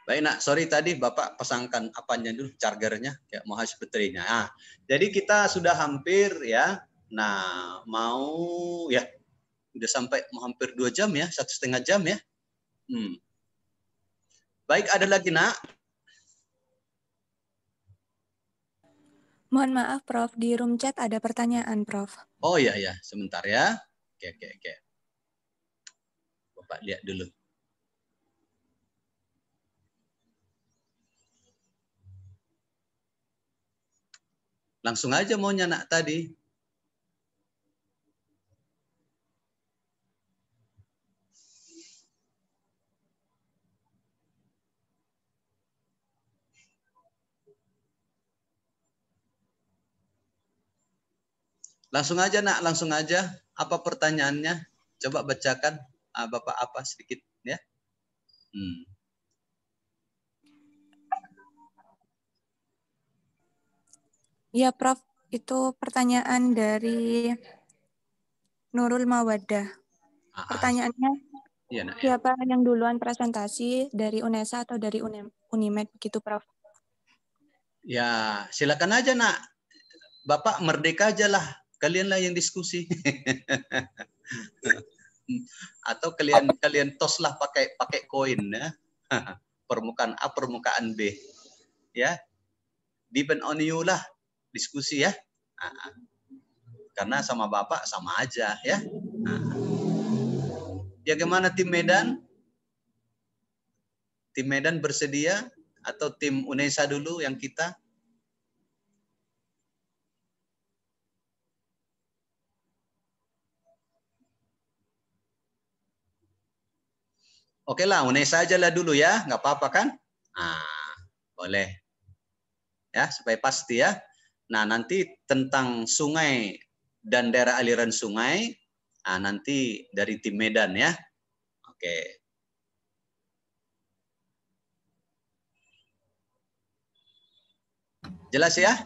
Baik, Nak. Sorry tadi Bapak pasangkan apanya dulu, chargernya, ya mau habis baterainya. Nah, jadi kita sudah hampir ya. Nah, mau ya udah sampai mau hampir 2 jam ya, 1,5 jam ya. Baik, ada lagi, Nak? Mohon maaf, Prof. Di room chat ada pertanyaan, Prof. Oh iya, sebentar ya. Oke. Bapak lihat dulu. Langsung aja maunya, Nak, tadi. Langsung aja, Nak, langsung aja. Apa pertanyaannya? Coba bacakan Bapak apa sedikit ya. Ya, Prof. Itu pertanyaan dari Nurul Mawadah. Pertanyaannya, iya, Nak, siapa yang duluan presentasi, dari UNESA atau dari Unimed gitu, Prof? Ya, silakan aja, Nak. Bapak merdeka aja lah. Kalianlah yang diskusi. Atau kalian tos lah pakai koin ya. Permukaan A, permukaan B. Ya. Depend on you lah diskusi ya. Karena sama Bapak sama aja ya. Ya gimana tim Medan? Tim Medan bersedia atau tim UNESA dulu yang kita? Oke lah, UNESA aja lah dulu ya, nggak apa-apa kan? Boleh. Ya, supaya pasti ya. Nah, nanti tentang sungai dan daerah aliran sungai, nanti dari tim Medan ya. Oke. Jelas ya?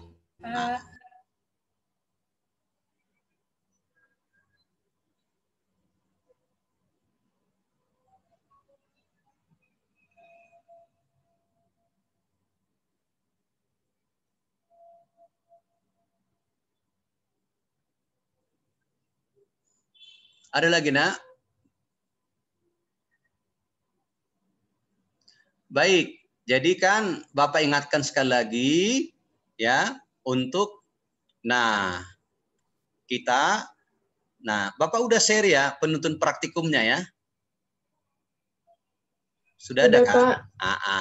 Ada lagi, Nak? Baik, jadi kan Bapak ingatkan sekali lagi ya untuk Bapak udah share ya penuntun praktikumnya ya. Sudah ada kan?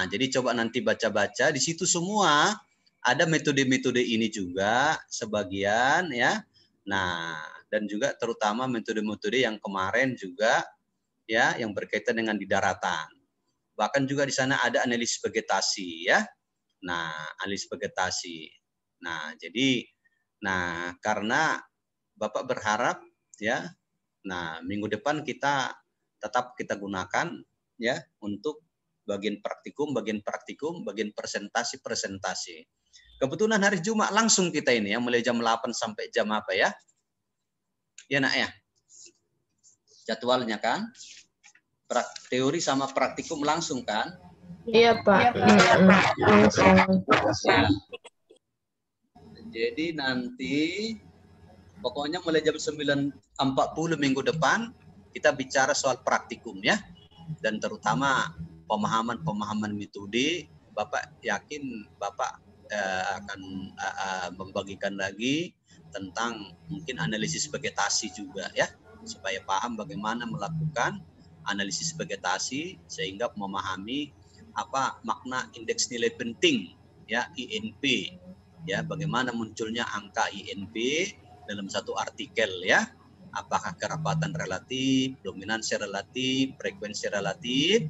Jadi coba nanti baca-baca di situ semua ada metode-metode ini juga sebagian ya. Nah, dan juga terutama metode-metode yang kemarin juga ya yang berkaitan dengan di daratan. Bahkan juga di sana ada analisis vegetasi ya. Nah, analisis vegetasi. Nah, jadi karena Bapak berharap ya. Nah, minggu depan tetap kita gunakan ya untuk bagian praktikum, bagian presentasi. Kebetulan hari Jumat langsung kita ini ya mulai jam 8 sampai jam apa ya? Ya, Nak ya. Jadwalnya kan? Teori sama praktikum langsung kan? Iya, Pak. Ya. Jadi nanti pokoknya mulai jam 9.40 minggu depan kita bicara soal praktikum ya. Dan terutama pemahaman metode. Bapak yakin Bapak akan membagikan lagi tentang mungkin analisis vegetasi juga ya. Supaya paham bagaimana melakukan analisis vegetasi sehingga memahami apa makna indeks nilai penting ya INP ya, bagaimana munculnya angka INP dalam satu artikel ya, apakah kerapatan relatif, dominansi relatif, frekuensi relatif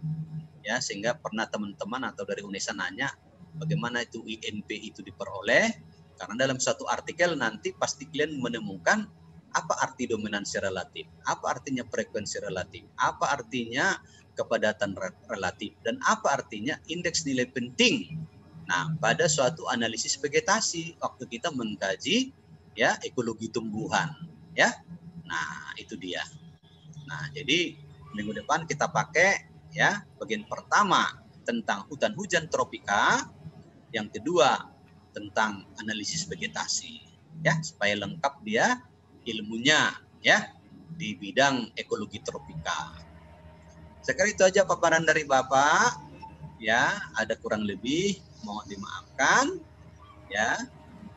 ya, sehingga pernah teman-teman atau dari UNESA nanya bagaimana itu INP itu diperoleh, karena dalam satu artikel nanti pasti kalian menemukan apa arti dominansi relatif, apa artinya frekuensi relatif, apa artinya kepadatan relatif, dan apa artinya indeks nilai penting. Nah, pada suatu analisis vegetasi waktu kita mengkaji ya ekologi tumbuhan ya. Nah, itu dia. Nah, jadi minggu depan kita pakai ya bagian pertama tentang hutan hujan tropika, yang kedua tentang analisis vegetasi ya, supaya lengkap dia ilmunya ya di bidang ekologi tropika. Sekarang itu aja paparan dari Bapak ya, ada kurang lebih mohon dimaafkan ya.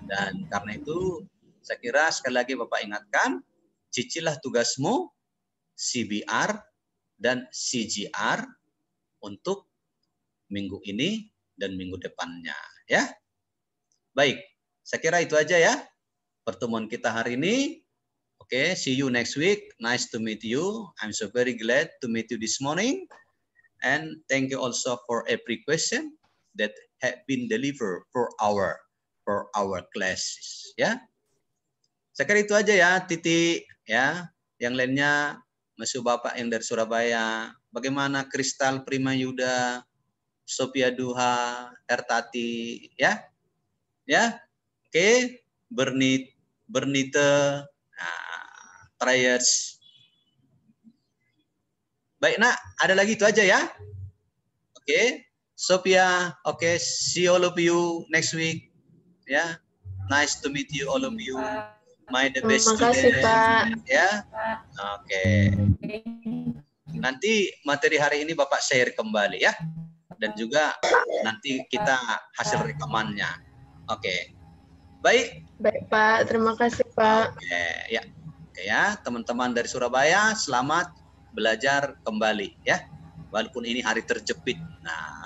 Dan karena itu saya kira sekali lagi Bapak ingatkan, cicilah tugasmu CBR dan CGR untuk minggu ini dan minggu depannya ya. Baik, saya kira itu aja ya pertemuan kita hari ini. Okay, see you next week. Nice to meet you. I'm so very glad to meet you this morning. And thank you also for every question that have been delivered for our classes. Ya, saya kira itu aja ya, titik ya. Yang lainnya masuk Bapak yang dari Surabaya. Bagaimana Kristal Prima Yuda, Sophia Duha, Ertati, ya, ya, oke, Bernite, Trias. Baik Nak, ada lagi itu aja ya. Oke, Sophia, oke, see all of you next week. Ya, nice to meet you all of you. My the best Terima kasih, Pak. Ya, oke. Nanti materi hari ini Bapak share kembali ya, dan juga nanti kita hasil rekamannya. Oke, baik. Baik Pak, terima kasih Pak. Oke, ya. Oke ya, teman-teman dari Surabaya, selamat belajar kembali ya. Walaupun ini hari terjepit. Nah.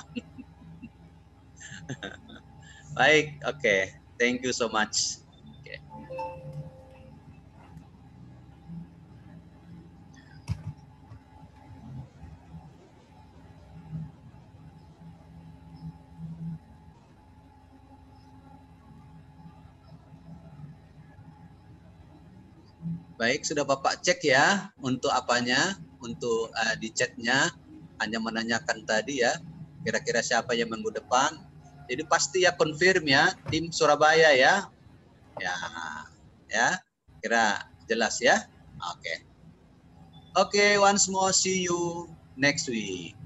Baik, oke. Thank you so much. Okay. Baik, sudah Bapak cek ya untuk apanya, untuk di chatnya hanya menanyakan tadi ya, kira-kira siapa yang minggu depan. Jadi pasti ya confirm ya, tim Surabaya ya. Ya, kira jelas ya. Oke. Oke, once more see you next week.